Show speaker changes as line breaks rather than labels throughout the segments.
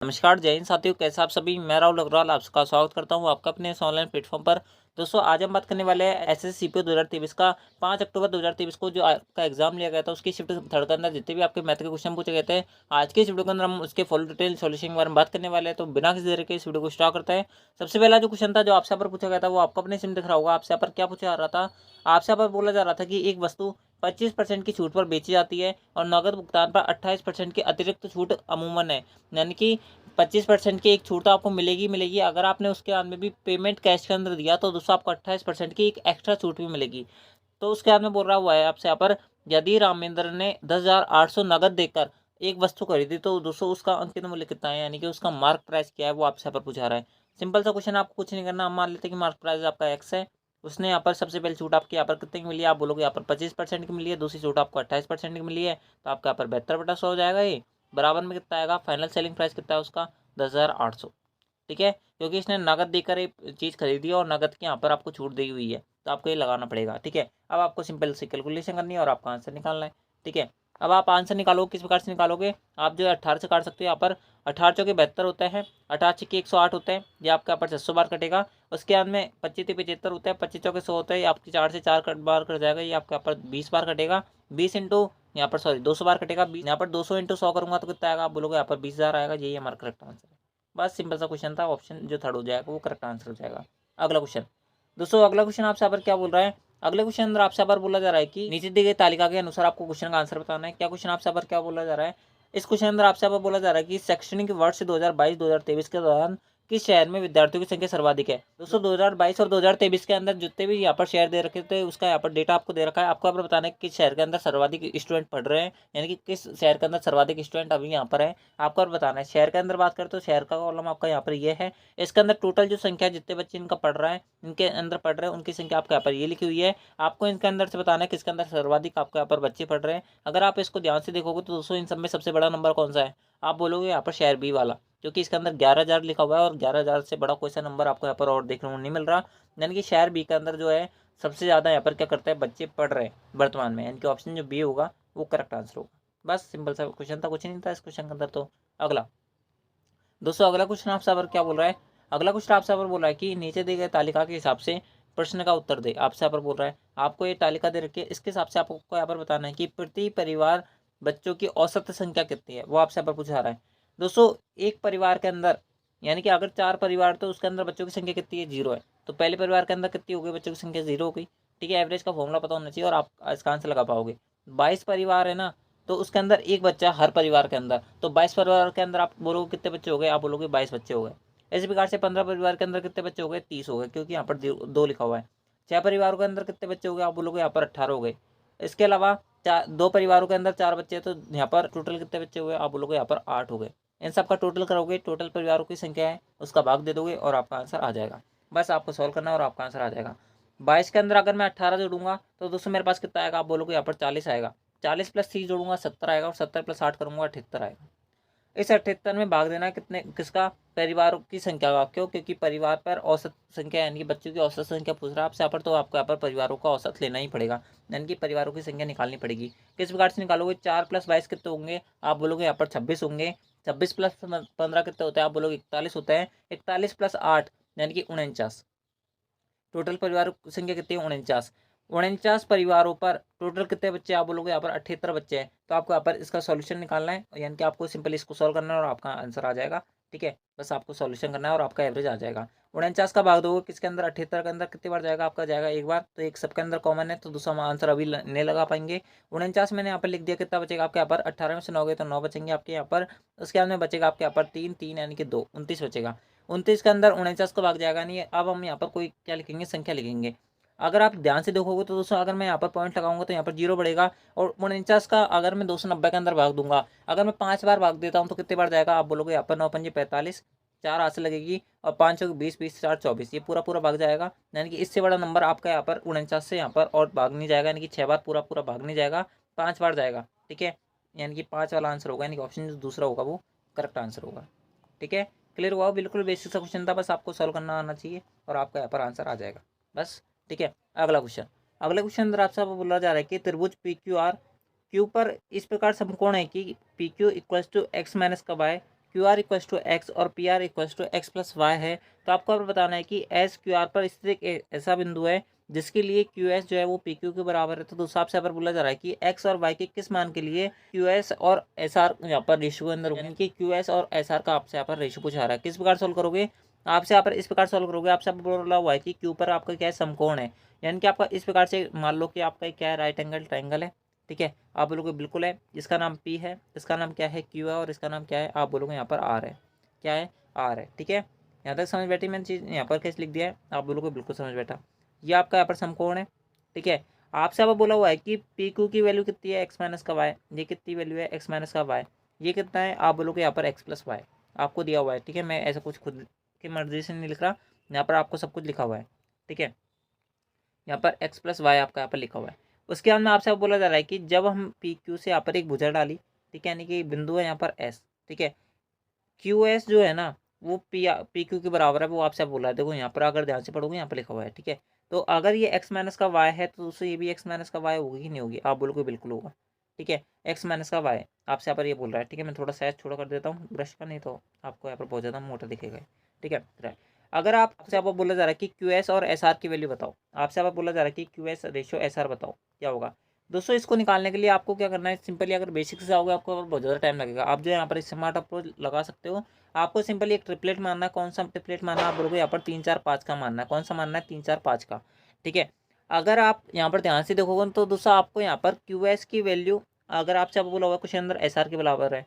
नमस्कार जय हिंद साथियों, कैसे आप सभी। मैं राहुल अग्रवाल आपका स्वागत करता हूं आपका अपने इस ऑनलाइन प्लेटफॉर्म पर। दोस्तों आज हम बात करने वाले हैं एसएससी सीपीओ 2023 का 5 अक्टूबर 2023 को जो आपका एग्जाम लिया गया था उसकी शिफ्ट थर्ड के अंदर जितने भी आपके मैथ के क्वेश्चन पूछे गए थे, आज की इस वीडियो के अंदर हम उसके फुल डिटेल सॉल्यूशन के बारे में बात करने वाले हैं। तो बिना किसी देर के इस वीडियो को स्टार्ट करते हैं। सबसे पहला जो क्वेश्चन था जो आपसे यहाँ पर पूछा गया था वो आपको अपने सिम दिख रहा होगा। आपसे यहाँ पर क्या पूछा जा रहा था, आपसे यहाँ पर बोला जा रहा था कि एक वस्तु 25% की छूट पर बेची जाती है और नकद भुगतान पर 28% की अतिरिक्त छूट अमूमन है। यानी कि 25% की एक छूट तो आपको मिलेगी। अगर आपने उसके बाद में भी पेमेंट कैश के अंदर दिया तो दोस्तों आपको 28% की एक एक्स्ट्रा छूट भी मिलेगी। तो उसके बाद में बोल रहा हुआ है आपसे यहाँ पर, यदि रामेंद्र ने 10,800 नगद देकर एक वस्तु खरीदी तो दोस्तों उसका अंकित मूल्य कितना है, यानी कि उसका मार्क प्राइस क्या है, वो आपसे यहाँ पर पूछा रहा है। सिंपल सा क्वेश्चन, आपको कुछ नहीं करना। हम मान लेते हैं कि मार्क प्राइस आपका एक्स है। उसने यहाँ पर सबसे पहले छूट आपकी यहाँ पर कितने की मिली है, आप बोलोगे यहाँ पर 25% की मिली है। दूसरी छूट आपको 28% की मिली है, तो आपका यहाँ पर 72/100 हो जाएगा। ये बराबर में कितना आएगा, फाइनल सेलिंग प्राइस कितना है उसका 10,800। ठीक है, क्योंकि इसने नगद देकर एक चीज़ खरीदी है और नगद की यहाँ पर आपको छूट दी हुई है, तो आपको ये लगाना पड़ेगा। ठीक है, अब आपको सिंपल सी कैलकुलेशन करनी है और आपका आंसर निकालना है। ठीक है, अब आप आंसर निकालोगे किस प्रकार से निकालोगे, आप जो है 18 से काट सकते हो। यहाँ पर 18 चौके 72 होते हैं, 18 छक्के 108 होते हैं, ये आपके यहाँ पर 600 बार कटेगा। उसके बाद में 25 75 होता है, 25 चौके 100 होता है, ये आपकी 4 से 4 बार कट जाएगा, ये आपके यहाँ पर 20 बार कटेगा। 20 इंटू यहाँ पर 200 बार कटेगा। यहाँ पर 200 इंटू 100 करूँगा तो कितना आएगा, आप बोलोगे यहाँ पर 20,000 आएगा। यही हमारा करेक्ट आंसर है। बस सिंपल सा क्वेश्चन था, ऑप्शन जो थर्ड हो जाएगा वो करेक्ट आंसर हो जाएगा। अगला क्वेश्चन, दोस्तों अगला क्वेश्चन आपसे यहाँ पर क्या बोल रहा है, अगले क्वेश्चन अंदर आपसे यहाँ पर बोला जा रहा है कि नीचे दी गई तालिका के अनुसार आपको क्वेश्चन का आंसर बताना है। क्या क्वेश्चन आपसे यहाँ पर क्या बोला जा रहा है, इस क्वेश्चन अंदर आपसे यहाँ पर बोला जा रहा है कि शैक्षणिक वर्ष 2022-2023 के दौरान किस शहर में विद्यार्थियों की संख्या सर्वाधिक है। दोस्तों 2022 और 2023 के अंदर जितने भी यहाँ पर शहर दे रखे थे उसका यहाँ पर डेटा आपको दे रखा है। आपको यहाँ पर बताना है कि किस शहर के अंदर सर्वाधिक स्टूडेंट पढ़ रहे हैं, यानी कि किस शहर के अंदर सर्वाधिक स्टूडेंट अभी यहाँ पर है, आपको और बताना है। शहर के अंदर बात करें तो शहर का कॉलम आपका यहाँ पर ये है। इसके अंदर टोटल जो संख्या जितने बच्चे इनका पढ़ रहा है, इनके अंदर पढ़ रहे हैं उनकी संख्या आपके यहाँ पर ये लिखी हुई है। आपको इनके अंदर से बताना है किसके अंदर सर्वाधिक आपके यहाँ पर बच्चे पढ़ रहे हैं। अगर आप इसको ध्यान से देखोगे तो दोस्तों इन सब में सबसे बड़ा नंबर कौन सा है, आप बोलोगे यहाँ पर शहर बी वाला, क्योंकि इसके अंदर 11,000 लिखा हुआ है और 11,000 से बड़ा कोई सा नंबर आपको यहाँ पर और देखने को नहीं मिल रहा। यानी कि शहर बी के अंदर जो है सबसे ज़्यादा यहाँ पर क्या करते हैं, बच्चे पढ़ रहे हैं वर्तमान में, यानी कि ऑप्शन जो बी होगा वो करेक्ट आंसर होगा। बस सिंपल सा क्वेश्चन था, कुछ नहीं था इस क्वेश्चन के अंदर। तो अगला दोस्तों अगला क्वेश्चन आपसे पर क्या बोल रहा है, अगला क्वेश्चन आपसे पर बोल रहा है कि नीचे दी गई तालिका के हिसाब से प्रश्न का उत्तर दे। आपसे यहाँ पर बोल रहा है, आपको ये तालिका दे रखी है, इसके हिसाब से आपको यहाँ पर बताना है कि प्रति परिवार बच्चों की औसत संख्या कितनी है, वो आपसे यहाँ पर पूछा रहा है। दोस्तों एक परिवार के अंदर, यानी कि अगर 4 परिवार तो उसके अंदर बच्चों की संख्या कितनी है, 0 है। तो पहले परिवार के अंदर कितनी हो गई, बच्चों की संख्या 0 हो गई। ठीक है, एवरेज का फॉर्मूला पता होना चाहिए और आप इसका आंसर लगा पाओगे। 22 परिवार है ना, तो उसके अंदर एक बच्चा हर परिवार के अंदर, तो 22 परिवार के अंदर आप बोलोगे कितने बच्चे हो गए, आप बोलोगे 22 बच्चे हो गए। इसी प्रकार से 15 परिवार के अंदर कितने बच्चे हो गए, 30 हो गए, क्योंकि यहाँ पर 2 लिखा हुआ है। 6 परिवारों के अंदर कितने बच्चे हो गए, आप बोलोगे यहाँ पर 18 हो गए। इसके अलावा 2 परिवारों के अंदर 4 बच्चे हैं, तो यहाँ पर टोटल कितने बच्चे हुए, आप बोलोगे यहाँ पर 8 हो गए। इन सब का टोटल करोगे, टोटल परिवारों की संख्या है उसका भाग दे दोगे और आपका आंसर आ जाएगा। बस आपको सॉल्व करना है और आपका आंसर आ जाएगा। 22 के अंदर अगर मैं 18 जोड़ूंगा तो दोस्तों मेरे पास कितना आएगा, आप बोलोगे यहाँ पर 40 आएगा। 40 + 30 जोड़ूंगा 70 आएगा और 70 + 8 करूंगा 78 आएगा। इस 78 में भाग देना है कितने, किसका, परिवार की संख्या का। क्यों, क्योंकि परिवार पर औसत संख्या यानी कि बच्चों की औसत संख्या पूछ रहा है आपसे यहाँ पर, तो आपको यहाँ पर परिवारों का औसत लेना ही पड़ेगा, यानी कि परिवारों की संख्या निकालनी पड़ेगी। किस प्रकार से निकालोगे, 4 + 22 कितने होंगे, आप बोलोगे यहाँ पर 26 होंगे। 26 + 15 कितने होते हैं, आप बोलोगे 41 होते हैं। 41 + 8 यानी कि 49। टोटल परिवार की संख्या कितनी है, 49। 49 परिवारों पर टोटल कितने बच्चे, आप बोलोगे यहाँ पर 78 बच्चे हैं। तो आपको यहाँ पर इसका सॉल्यूशन निकालना है, यानी कि आपको सिंपली इसको सॉल्व करना है और आपका आंसर आ जाएगा। ठीक है, बस आपको सॉल्यूशन करना है और आपका एवरेज आ जाएगा। 49 का भाग दोगे किसके अंदर, 78 के अंदर कितनी बार जाएगा, आपका जाएगा एक बार, तो एक सबके अंदर कॉमन है, तो दूसरा हम आंसर अभी नहीं लगा पाएंगे। 49 मैंने यहाँ पर लिख दिया, कितना बचेगा आपके यहाँ पर, 18 में से 9 गए तो 9 बचेंगे आपके यहाँ पर। उसके बाद में बचेगा आपके यहाँ पर 3 3 यानी कि 2, 29 बचेगा। 29 के अंदर 49 को भाग जाएगा नहीं है। अब हम यहाँ पर कोई क्या लिखेंगे, संख्या लिखेंगे। अगर आप ध्यान से देखोगे तो दोस्तों अगर मैं यहाँ पर पॉइंट लगाऊंगा तो यहाँ पर 0 बढ़ेगा, और 49 का अगर मैं 290 के अंदर भाग दूंगा, अगर मैं 5 बार भाग देता हूँ तो कितने बार जाएगा, आप बोलोगे यहाँ पर 9 पंजे 45, 4 हाथ से लगेगी और 5 चौके 20, 20 4 24, ये पूरा पूरा भाग जाएगा। यानी कि इससे बड़ा नंबर आपका यहाँ पर 49 से यहाँ पर और भाग नहीं जाएगा, यानी कि 6 बार पूरा पूरा भाग नहीं जाएगा, 5 बार जाएगा। ठीक है, यानी कि 5 वाला आंसर होगा, यानी कि ऑप्शन जो दूसरा होगा वो करेक्ट आंसर होगा। ठीक है, क्लियर हुआ, बिल्कुल बेसिक सा क्वेश्चन था, बस आपको सॉल्व करना आना चाहिए और आपका यहाँ पर आंसर आ जाएगा बस। ठीक है, अगला क्वेश्चन, अगले क्वेश्चन अंदर आपसे बोला जा रहा है कि त्रिभुज PQR क्यू पर इस प्रकार समकोण है कि PQ = x - y Q R equals to X और P R equals to X plus Y है, तो आपको अब बताना है कि एस क्यू आर पर स्थित एक ऐसा बिंदु है जिसके लिए क्यू एस जो है वो पी क्यू के बराबर है। तो दूसरा आपसे यहाँ पर बोला जा रहा है कि एक्स और वाई के किस मान के लिए क्यू एस और एस आर यहाँ पर रेशियो के अंदर, यानी कि क्यू एस और एस आर का आपसे यहाँ पर रेशियो पूछा रहा है। किस प्रकार सोल्व करोगे, आपसे यहाँ पर इस प्रकार सोल्व करोगे। आपसे बोला हुआ है कि क्यू पर आपका क्या है, समकोण है, यानी कि आपका इस प्रकार से मान लो कि आपका क्या है, राइट एंगल ट्रायंगल है। ठीक है, आप बोलोगे बिल्कुल है, इसका नाम पी है, इसका नाम क्या है, क्यू है, और इसका नाम क्या है, आप बोलोगे यहाँ पर आर है। क्या है, आर है। ठीक है, यहाँ तक समझ बैठी, मैंने चीज़ यहाँ पर कैसे लिख दिया है, आप बोलोगे बिल्कुल समझ बैठा। ये आपका यहाँ पर समकोण है। ठीक है, आपसे अब बोला हुआ है कि पी क्यू की वैल्यू कितनी है, एक्स माइनस का वाई। ये कितनी वैल्यू है, एक्स माइनस का वाई। ये कितना है, आप बोलोगे यहाँ पर एक्स प्लस वाई आपको दिया हुआ है। ठीक है, मैं ऐसा कुछ खुद की मर्जी से नहीं लिख रहा, यहाँ पर आपको सब कुछ लिखा हुआ है। ठीक है, यहाँ पर एक्स प्लस वाई आपका यहाँ पर लिखा हुआ है। उसके बाद में आपसे बोला जा रहा है कि जब हम पी क्यू से यहाँ पर एक भुजा डाली, ठीक है, यानी कि बिंदु है यहाँ पर एस। ठीक है, क्यू एस जो है ना वो पी क्यू के बराबर है, वो आपसे बोला है। देखो यहाँ पर अगर ध्यान से पढ़ोगे यहाँ पर लिखा हुआ है। ठीक है, तो अगर ये एक्स माइनस का वाई है तो दोस्तों ये भी एक्स माइनस का वाई होगी कि नहीं होगी, आप बोलोगे बिल्कुल होगा। ठीक है, एक्स माइनस का वाई आपसे यहाँ पर ये बोल रहा है। ठीक है, मैं थोड़ा साइज छोटा कर देता हूँ ब्रश का, नहीं तो आपको यहाँ पर बहुत ज़्यादा मोटा दिखेगा। ठीक है, अगर आपसे यहाँ पर बोला जा रहा है कि क्यू एस और एस आर की वैल्यू बताओ, आपसे यहाँ पर बोला जा रहा है कि Q S ratio S R बताओ, क्या होगा दोस्तों। इसको निकालने के लिए आपको क्या करना है, सिंपली अगर बेसिक से आओगे आपको बहुत ज़्यादा टाइम लगेगा। आप जो यहाँ पर स्मार्ट अप्रोच लगा सकते हो। आपको सिंपली एक ट्रिपलेट मानना है। कौन सा ट्रिपलेट मानना है, आप बोलोगे यहाँ पर 3 4 5 का मानना है। कौन सा मानना है, 3 4 5 का। ठीक है, अगर आप यहाँ पर ध्यान से देखोगे तो दोस्तों आपको यहाँ पर क्यू एस की वैल्यू, अगर आपसे बोला हुआ क्वेश्चन अंदर एस आर के बराबर है,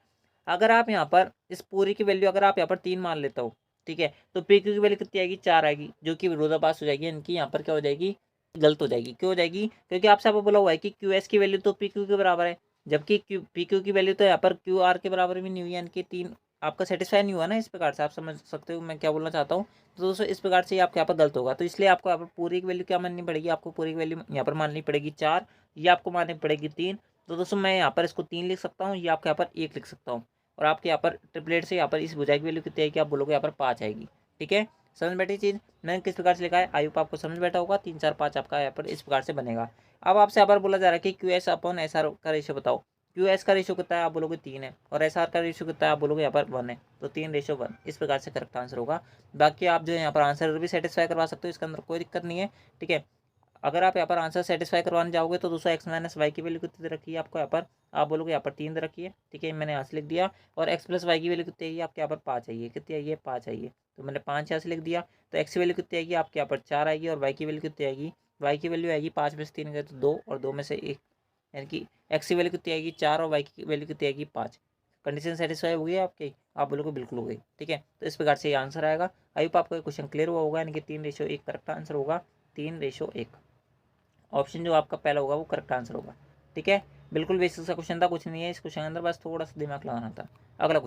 अगर आप यहाँ पर इस पूरी की वैल्यू अगर आप यहाँ पर 3 मान लेते हो, ठीक है, तो पी क्यू की वैल्यू कितनी आएगी, 4 आएगी, जो कि विरोधाभास हो जाएगी। इनकी यहाँ पर क्या हो जाएगी, गलत हो जाएगी। क्यों हो जाएगी, क्योंकि आपसे आपको बोला हुआ है कि क्यू एस की वैल्यू तो पी क्यू के बराबर है, जबकि पी क्यू की वैल्यू तो यहाँ पर क्यू आर के बराबर भी नहीं हुई, यानी कि 3 आपका सेटिस्फाई नहीं हुआ ना। इस प्रकार से आप समझ सकते हो मैं क्या बोलना चाहता हूँ। तो दोस्तों इस प्रकार से आपके यहाँ पर गलत होगा, तो इसलिए आपको यहाँ पर पूरी की वैल्यू क्या माननी पड़ेगी, आपको पूरी की वैल्यू यहाँ पर माननी पड़ेगी 4, ये आपको माननी पड़ेगी 3। तो दोस्तों मैं यहाँ पर इसको 3 लिख सकता हूँ, ये आपके यहाँ पर 1 लिख सकता हूँ, और आपके यहाँ पर ट्रिपलेट से यहाँ पर इस भुजा की वैल्यू कितनी आएगी, आप बोलोगे यहाँ पर 5 आएगी। ठीक है, समझ बैठी चीज़, मैंने किस प्रकार से लिखा है, आई होप आपको समझ बैठा होगा। 3 4 5 आपका यहाँ पर इस प्रकार से बनेगा। अब आपसे यहाँ पर बोला जा रहा है कि Q S upon S R का रेशियो बताओ। क्यू एस का रेशियो कितना है, आप बोलोगे 3 है, और एस आर का रेशियो कितना है, आप बोलोगे यहाँ पर 1 है। तो 3:1 इस प्रकार से करेक्ट आंसर होगा। बाकी आप जो है यहाँ पर आंसर भी सेटिस्फाई करवा सकते हो, इसके अंदर कोई दिक्कत नहीं है। ठीक है, अगर आप यहाँ पर आंसर सेटिस्फाई करवाने जाओगे तो दोस्तों एक्स माइनस वाई की वैल्यू कितनी रखी है आपको यहाँ पर, आप बोलोगे यहाँ पर 3 रखी है। ठीक है, मैंने यहाँ से लिख दिया। और एक्स प्लस वाई की वैल्यू कितनी आई है आपके यहाँ पर, 5 आई है। कितनी आई है, 5 आई है, तो मैंने 5 यहाँ से लिख दिया। तो एक्स की वैल्यू कितनी आएगी आपके यहाँ पर, 4 आएगी, और वाई की वैल्यू कितनी आएगी, वाई की वैल्यू आएगी 5 में से 3 गए तो 2, और 2 में से 1, यानी कि एक्स की वैल्यू कितनी आएगी 4, और वाई की वैल्यू कितनी आएगी 5। कंडीशन सेटिस्फाई हो गई है आपकी, आप बोलोगे बिल्कुल हो गई। ठीक है, तो इस प्रकार से ये आंसर आएगा। आई होप आपको क्वेश्चन क्लियर हुआ होगा, यानी कि 3:1 करेक्ट आंसर होगा। 3:1 ऑप्शन जो आपका पहला होगा वो करेक्ट आंसर होगा। ठीक है, बिल्कुल बेसिक सा क्वेश्चन था, कुछ नहीं है इस क्वेश्चन के अंदर, बस थोड़ा सा दिमाग लगाना था। अगला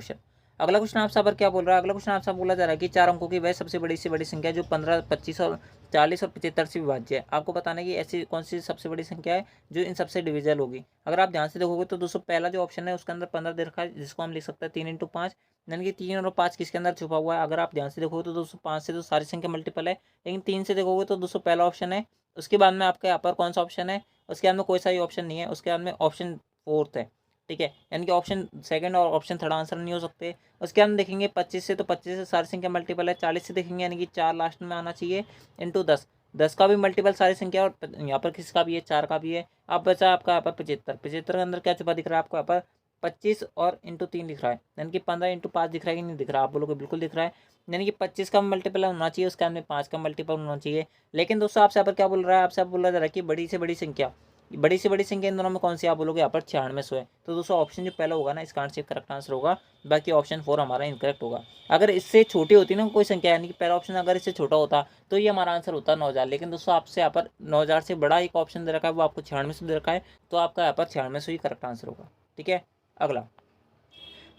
क्वेश्चन आपसे पर क्या बोल रहा है, अगला क्वेश्चन आपसे बोला जा रहा है कि 4 अंकों की वह सबसे बड़ी से बड़ी संख्या जो 15 25 और 40 और 75 से विभाज्य है। आपको बताना है कि ऐसी कौन सी सबसे बड़ी संख्या है जो इन सबसे डिविजल होगी। अगर आप ध्यान से देखोगे तो दोस्तों पहला जो ऑप्शन है उसके अंदर 15 दे रखा है, जिसको हम लिख सकते हैं 3 × 5, यानी कि 3 और 5 किसके अंदर छुपा हुआ है। अगर आप ध्यान से देखोगे तो दोस्तों 5 से तो सारी संख्या मल्टीपल है, लेकिन 3 से देखोगे तो दोस्तों पहला ऑप्शन है। उसके बाद में आपके यहाँ पर कौन सा ऑप्शन है, उसके बाद में कोई सा ही ऑप्शन नहीं है, उसके बाद में ऑप्शन फोर्थ है। ठीक है, यानी कि ऑप्शन सेकंड और ऑप्शन थर्ड आंसर नहीं हो सकते। उसके बाद देखेंगे 25 से, तो 25 से सारी संख्या मल्टीपल है। 40 से देखेंगे, यानी कि 4 लास्ट में आना चाहिए, इंटू 10, 10 का भी मल्टीपल सारी संख्या, और यहाँ पर किसका भी है, 4 का भी है। अब बचा आपका यहाँ पर 75, 75 के अंदर क्या छुपा दिख रहा है आपको, यहाँ पर 25 और इंटू 3 दिख रहा है, यानी कि 15 × 5 दिख रहा है कि नहीं दिख रहा, आप बोलोगे बिल्कुल दिख रहा है। यानी कि 25 का मल्टीपल होना चाहिए, उसके अंदर 5 का मल्टीपल होना चाहिए। लेकिन दोस्तों आपसे यहाँ पर क्या बोल रहा है, आपसे बोला जा रहा है कि बड़ी से बड़ी संख्या, बड़ी से बड़ी संख्या इन दोनों में कौन सी, आप बोलोगे यहाँ पर 96 है। तो दोस्तों ऑप्शन जो पहला होगा ना इसका आंसर करेक्ट आंसर होगा। बाकी ऑप्शन 4 हमारा इनकरेक्ट होगा। अगर इससे छोटी होती ना कोई संख्या, यानी कि पहला ऑप्शन अगर इससे छोटा होता तो ये हमारा आंसर होता 9000। लेकिन दोस्तों आपसे यहाँ पर 9000 से बड़ा एक ऑप्शन दे रखा है, वो आपको 96 दे रखा है, तो आपका यहाँ पर 96 ही करेक्ट आंसर होगा। ठीक है, अगला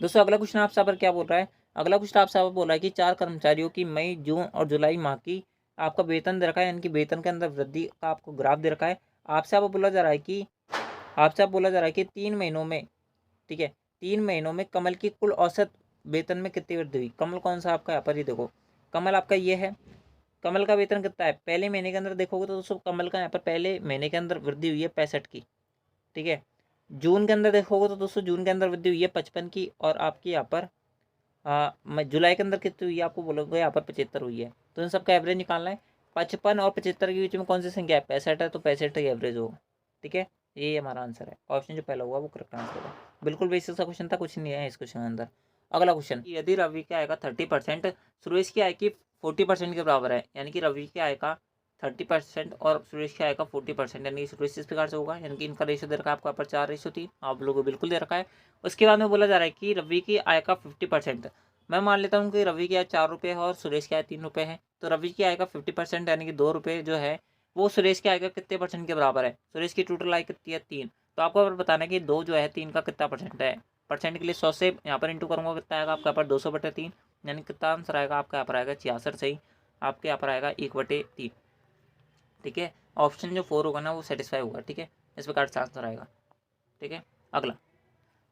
दोस्तों अगला क्वेश्चन आपसे पर क्या बोल रहा है, अगला क्वेश्चन आपसे बोल रहा है कि 4 कर्मचारियों की मई जून और जुलाई माह की आपका वेतन दे रखा है, यानी कि वेतन के अंदर वृद्धि का आपको ग्राफ दे रखा है। आपसे बोला जा रहा है कि 3 महीनों में, ठीक है, 3 महीनों में कमल की कुल औसत वेतन में कितनी वृद्धि हुई। कमल कौन सा आपका यहाँ पर, ये देखो कमल आपका ये है। कमल का वेतन कितना है, पहले महीने के अंदर देखोगे तो दोस्तों कमल का यहाँ पर पहले महीने के अंदर वृद्धि हुई है 65 की। ठीक है, जून के अंदर देखोगे तो दोस्तों जून के अंदर वृद्धि हुई है 55 की, और आपकी यहाँ पर मैं जुलाई के अंदर कितनी हुई है आपको बोलोगे यहाँ पर 75 हुई है। तो इन सबका एवरेज निकालना है। 55 और 75 के बीच में कौन सी संख्या है, 65 है, तो 65 ही एवरेज होगा। ठीक है, यही हमारा आंसर है। ऑप्शन जो पहला होगा वो करेक्ट आंसर होगा। बिल्कुल बेसिक सा क्वेश्चन था, कुछ नहीं है इस क्वेश्चन के अंदर। अगला क्वेश्चन, यदि रवि की आय का 30% सुरेश की आय की 40% के बराबर है, यानी कि रवि की आय का 30% और सुरेश की आय का 40%, यानी कि सुरेश इस प्रकार से होगा, यानी कि इनका रेशो दे रखा है आपको यहाँ पर 4:3। आप लोगों को बिल्कुल दे रखा है। उसके बाद में बोला जा रहा है कि रवि की आय का 50%। मैं मान लेता हूँ कि रवि की आय 4 रुपये है और सुरेश की आय 3 रुपये है। तो रवि की आय का 50% यानी कि 2 रुपये जो है वो सुरेश की आय का कितने परसेंट के बराबर है। सुरेश की टोटल आय कितनी है, 3। तो आपको अगर बताना है कि 2 जो है 3 का कितना परसेंट है। परसेंट के लिए 100 से यहाँ पर इंटू करूँगा, कितना आएगा आपका यहाँ पर 200/3, यानी कितना आंसर आएगा आपका यहाँ पर आएगा 66। सही, आपके यहाँ पर आएगा 1/3। ठीक है, ऑप्शन जो 4 होगा ना वो सेटिस्फाई होगा। ठीक है, इस प्रकार से आंसर आएगा। ठीक है, अगला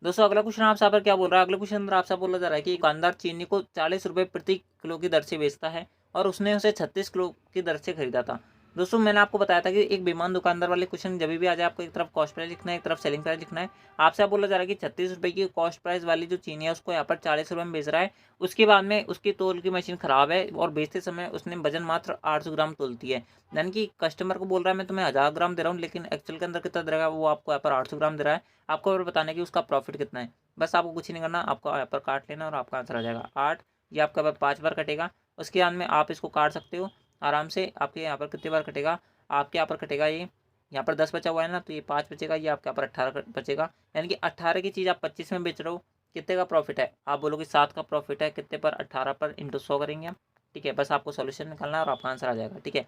दोस्तों, अगला क्वेश्चन आपसे पर क्या बोल रहा है। अगले क्वेश्चन अंदर आपसे बोला जा रहा है कि दुकानदार चीनी को 40 रुपये प्रति किलो की दर से बेचता है और उसने उसे 36 किलो की दर से खरीदा था। दोस्तों, मैंने आपको बताया था कि एक बेईमान दुकानदार वाले क्वेश्चन जब भी आ जाए आपको एक तरफ कॉस्ट प्राइस लिखना है, एक तरफ सेलिंग प्राइस लिखना है। आपसे आप बोला जा रहा है कि 36 रुपये की कॉस्ट प्राइस वाली जो चीनी है उसको यहाँ पर 40 रुपये में बेच रहा है। उसके बाद में उसकी तोल की मशीन खराब है और बेचते समय उसने वजन मात्र 800 ग्राम तोलती है। यानी कि कस्टमर को बोल रहा है मैं तुम्हें 1000 ग्राम दे रहा हूँ, लेकिन एक्चुअल के अंदर कितना दे रहा है वो आपको यहाँ पर 800 ग्राम दे रहा है। आपको और बताना है कि उसका प्रॉफिट कितना है। बस आपको कुछ नहीं करना, आपको यहाँ पर काट लेना और आपका आंसर आ जाएगा 8। ये आपका यहाँ पर 5 बार कटेगा। उसके बाद में आप इसको काट सकते हो आराम से। आपके यहाँ पर कितनी बार कटेगा, आपके यहाँ पर कटेगा ये यहाँ पर 10 बचा हुआ है ना, तो ये 5 बचेगा, ये आपके यहाँ पर 18 बचेगा। यानी कि 18 की चीज़ आप 25 में बेच रहे हो। कितने का प्रॉफिट है, आप बोलोगे 7 का प्रॉफिट है। कितने पर, 18 पर इंटू 100 करेंगे हम। ठीक है, बस आपको सोल्यूशन निकालना है और आपका आंसर आ जाएगा। ठीक है,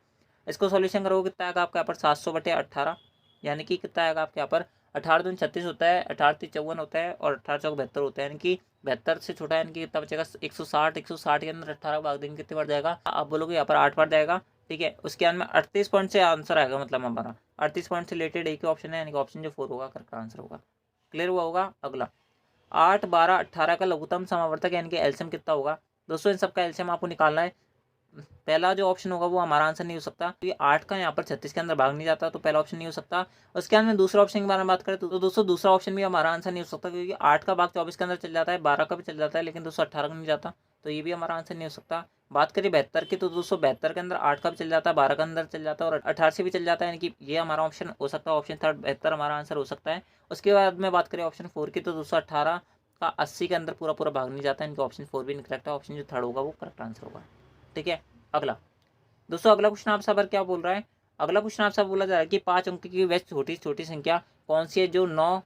इसको सोल्यूशन करोगे कितना आएगा आपके यहाँ पर 700/18, यानी कि कितना आएगा आपके यहाँ पर 18×2 36 होता है, 18×3 54 होता है और 18×4 72 होता है। यानी कि 72 से छोटा है, यानी कि कितना बचेगा 160। 160 के अंदर 18 भाग देंगे कितने बार जाएगा, आप बोलोगे यहाँ पर 8 बार जाएगा। ठीक है, उसके बाद में 38 पॉइंट से आंसर आएगा, मतलब हमारा 38 पॉइंट से रिलेटेड एक ही ऑप्शन है, यानी कि ऑप्शन जो 4 होगा करेक्ट आंसर होगा। क्लियर हुआ होगा। अगला 8, 12, 18 का लघुत्तम समावर्तक यानी कि एलसीएम कितना होगा। दोस्तों, इन सबका एलसीएम आपको निकालना है। पहला जो ऑप्शन होगा वो हमारा आंसर नहीं हो सकता, क्योंकि 8 का यहाँ पर 36 के अंदर भाग नहीं जाता, तो पहला ऑप्शन नहीं हो सकता। उसके बाद में दूसरा ऑप्शन के बारे में बात करें तो दोस्तों दूसरा ऑप्शन भी हमारा आंसर नहीं हो सकता, क्योंकि 8 का भाग 24 के अंदर चल जाता है, 12 का भी चल जाता है, लेकिन दोस्तों 18 का नहीं जाता, तो ये भी हमारा आंसर नहीं हो सकता। बात करें 72 की, तो दोस्तों 72 के अंदर 8 का भी चल जाता है, 12 का अंदर चल जाता है और 18 से भी चल जाता है, यानी कि ये हमारा ऑप्शन हो सकता है। ऑप्शन थर्ड 72 हमारा आंसर हो सकता है। उसके बाद में बात करें ऑप्शन 4 की, तो दोस्तों 18 का 80 के अंदर पूरा पूरा भाग नहीं जाता है, इनका ऑप्शन 4 भी इनकरेक्ट है। ऑप्शन जो थर्ड होगा वो करेक्ट आंसर होगा। ठीक है, अगला दोस्तों, अगला क्वेश्चन आपसे पर क्या बोल रहा है। अगला क्वेश्चन आपसे बोला जा रहा है कि 5 अंक की वह छोटी छोटी संख्या कौन सी है जो 9,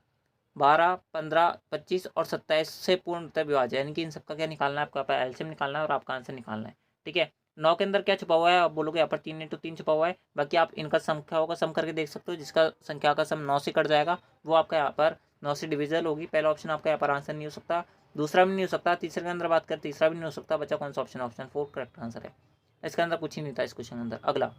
12, 15, 25 और 27 से पूर्णतः विभाज्य है। यानी कि इन सबका क्या निकालना है, आपका एलसीएम निकालना है और आपका आंसर निकालना है। ठीक है, 9 के अंदर क्या छुपा हुआ है, आप बोलोगे यहाँ पर 3×3 छुपा हुआ है। बाकी आप इनका संख्या होगा सम करके देख सकते हो, जिसका संख्या का सम 9 से कट जाएगा वो आपका यहाँ पर 9 से डिविजल होगी। पहला ऑप्शन आपका यहाँ पर आंसर नहीं हो सकता, दूसरा भी नहीं हो सकता, तीसरे के अंदर बात करें तीसरा भी नहीं हो सकता। बचा कौन सा ऑप्शन, ऑप्शन 4 करेक्ट आंसर है। इसके अंदर कुछ ही नहीं था इस क्वेश्चन के अंदर। अगला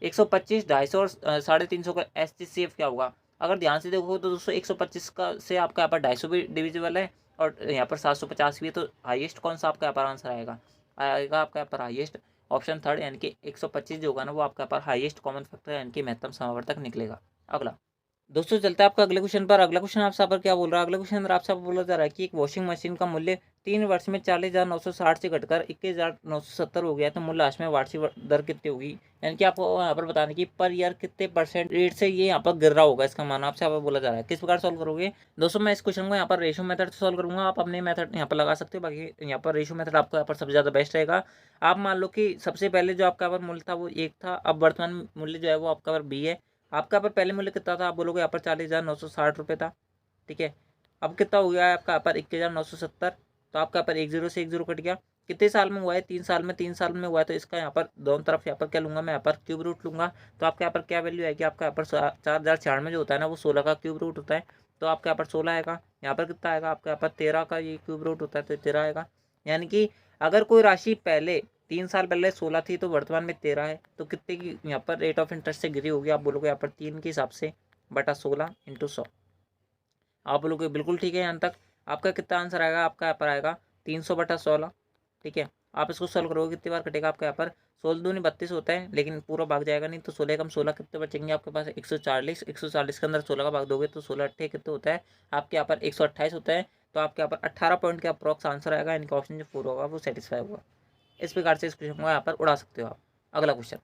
125, 250 और 350 का एचसीएफ क्या होगा। अगर ध्यान से देखो तो दोस्तों 125 का से आपका यहाँ पर 250 भी डिविजिबल है और यहाँ पर 750 भी है, तो हाईएस्ट कौन सा आपका यहाँ पर आंसर आएगा, आएगा आपका यहाँ पर हाईएस्ट ऑप्शन थर्ड, यानी कि 125 जो होगा ना वो आपका यहाँ पर हाईएस्ट कॉमन फैक्टर यानी कि महत्तम समावर्तक निकलेगा। अगला दोस्तों चलते हैं आपका अगले क्वेश्चन पर। अगला क्वेश्चन आपसे पर क्या बोल रहा है। अगले क्वेश्चन अंदर आपसे बोला जा रहा है कि एक वॉशिंग मशीन का मूल्य 3 वर्ष में 40,960 से घटकर 21,970 हो गया, तो मूल्य लास्ट में वार्षिक दर कितनी होगी। यानी कि आपको यहाँ पर बताने की पर ईयर कितने परसेंट रेट से ये यहाँ पर गिर रहा होगा, इसका मान आपसे यहाँ पर बोला जा रहा है। किस प्रकार सॉल्व करोगे दोस्तों, मैं इस क्वेश्चन को यहाँ पर रेशो मेथड से सॉल्व करूंगा। आप अपने मेथड यहाँ पर लगा सकते हो, बाकी यहाँ पर रेशो मेथड आपको यहाँ पर सबसे ज़्यादा बेस्ट रहेगा। आप मान लो कि सबसे पहले जो आपका यहाँ पर मूल्य था वो 1 था, अब वर्तमान मूल्य जो है वो आपका बी है। आपका यहाँ पर पहले मूल्य कितना था, आप बोलोगे यहाँ पर 40,960 रुपये था। ठीक है, अब कितना हो गया है आपका यहाँ पर 21,970, तो आपका यहाँ पर 10 से 10 कट गया। कितने साल में हुआ है, 3 साल में, 3 साल में हुआ है, तो इसका यहाँ पर दोनों तरफ यहाँ पर क्या लूंगा मैं, यहाँ पर क्यूब रूट लूंगा। तो आपके यहाँ पर क्या वैल्यू आएगी, आपका यहाँ पर 4096 जो होता है ना वो 16 का क्यूब रूट होता है, तो आपके यहाँ पर 16 आएगा। यहाँ पर कितना आएगा, आपके यहाँ पर 13 का ये क्यूब रूट होता है, तो 13 आएगा। यानी कि अगर कोई राशि पहले 3 साल पहले 16 थी तो वर्तमान में 13 है, तो कितने की यहाँ पर रेट ऑफ इंटरेस्ट से गिरी होगी, आप बोलोगे यहाँ पर 3 के हिसाब से बटा 16 × 100। आप बोलोगे बिल्कुल ठीक है, यहाँ तक आपका कितना आंसर आएगा, आपका यहाँ पर आएगा 300/16। ठीक है, आप इसको सॉल्व करोगे कितनी बार कटेगा, आपका यहाँ पर 16 दूनी 32 होता है, लेकिन पूरा भाग जाएगा नहीं, तो 16 कम 16 कितने बचेंगे आपके पास 140। 140 के अंदर 16 का भाग दोगे तो 16 अट्ठे कितने होता है आपके यहाँ पर 128 होता है। तो आपके यहाँ पर 18 पॉइंट का अप्रॉक्स आंसर आएगा, यानी कि ऑप्शन जो 4 होगा वो सेटिस्फाई होगा। इस प्रकार से इस क्वेश्चन को यहाँ पर उड़ा सकते हो आप। अगला क्वेश्चन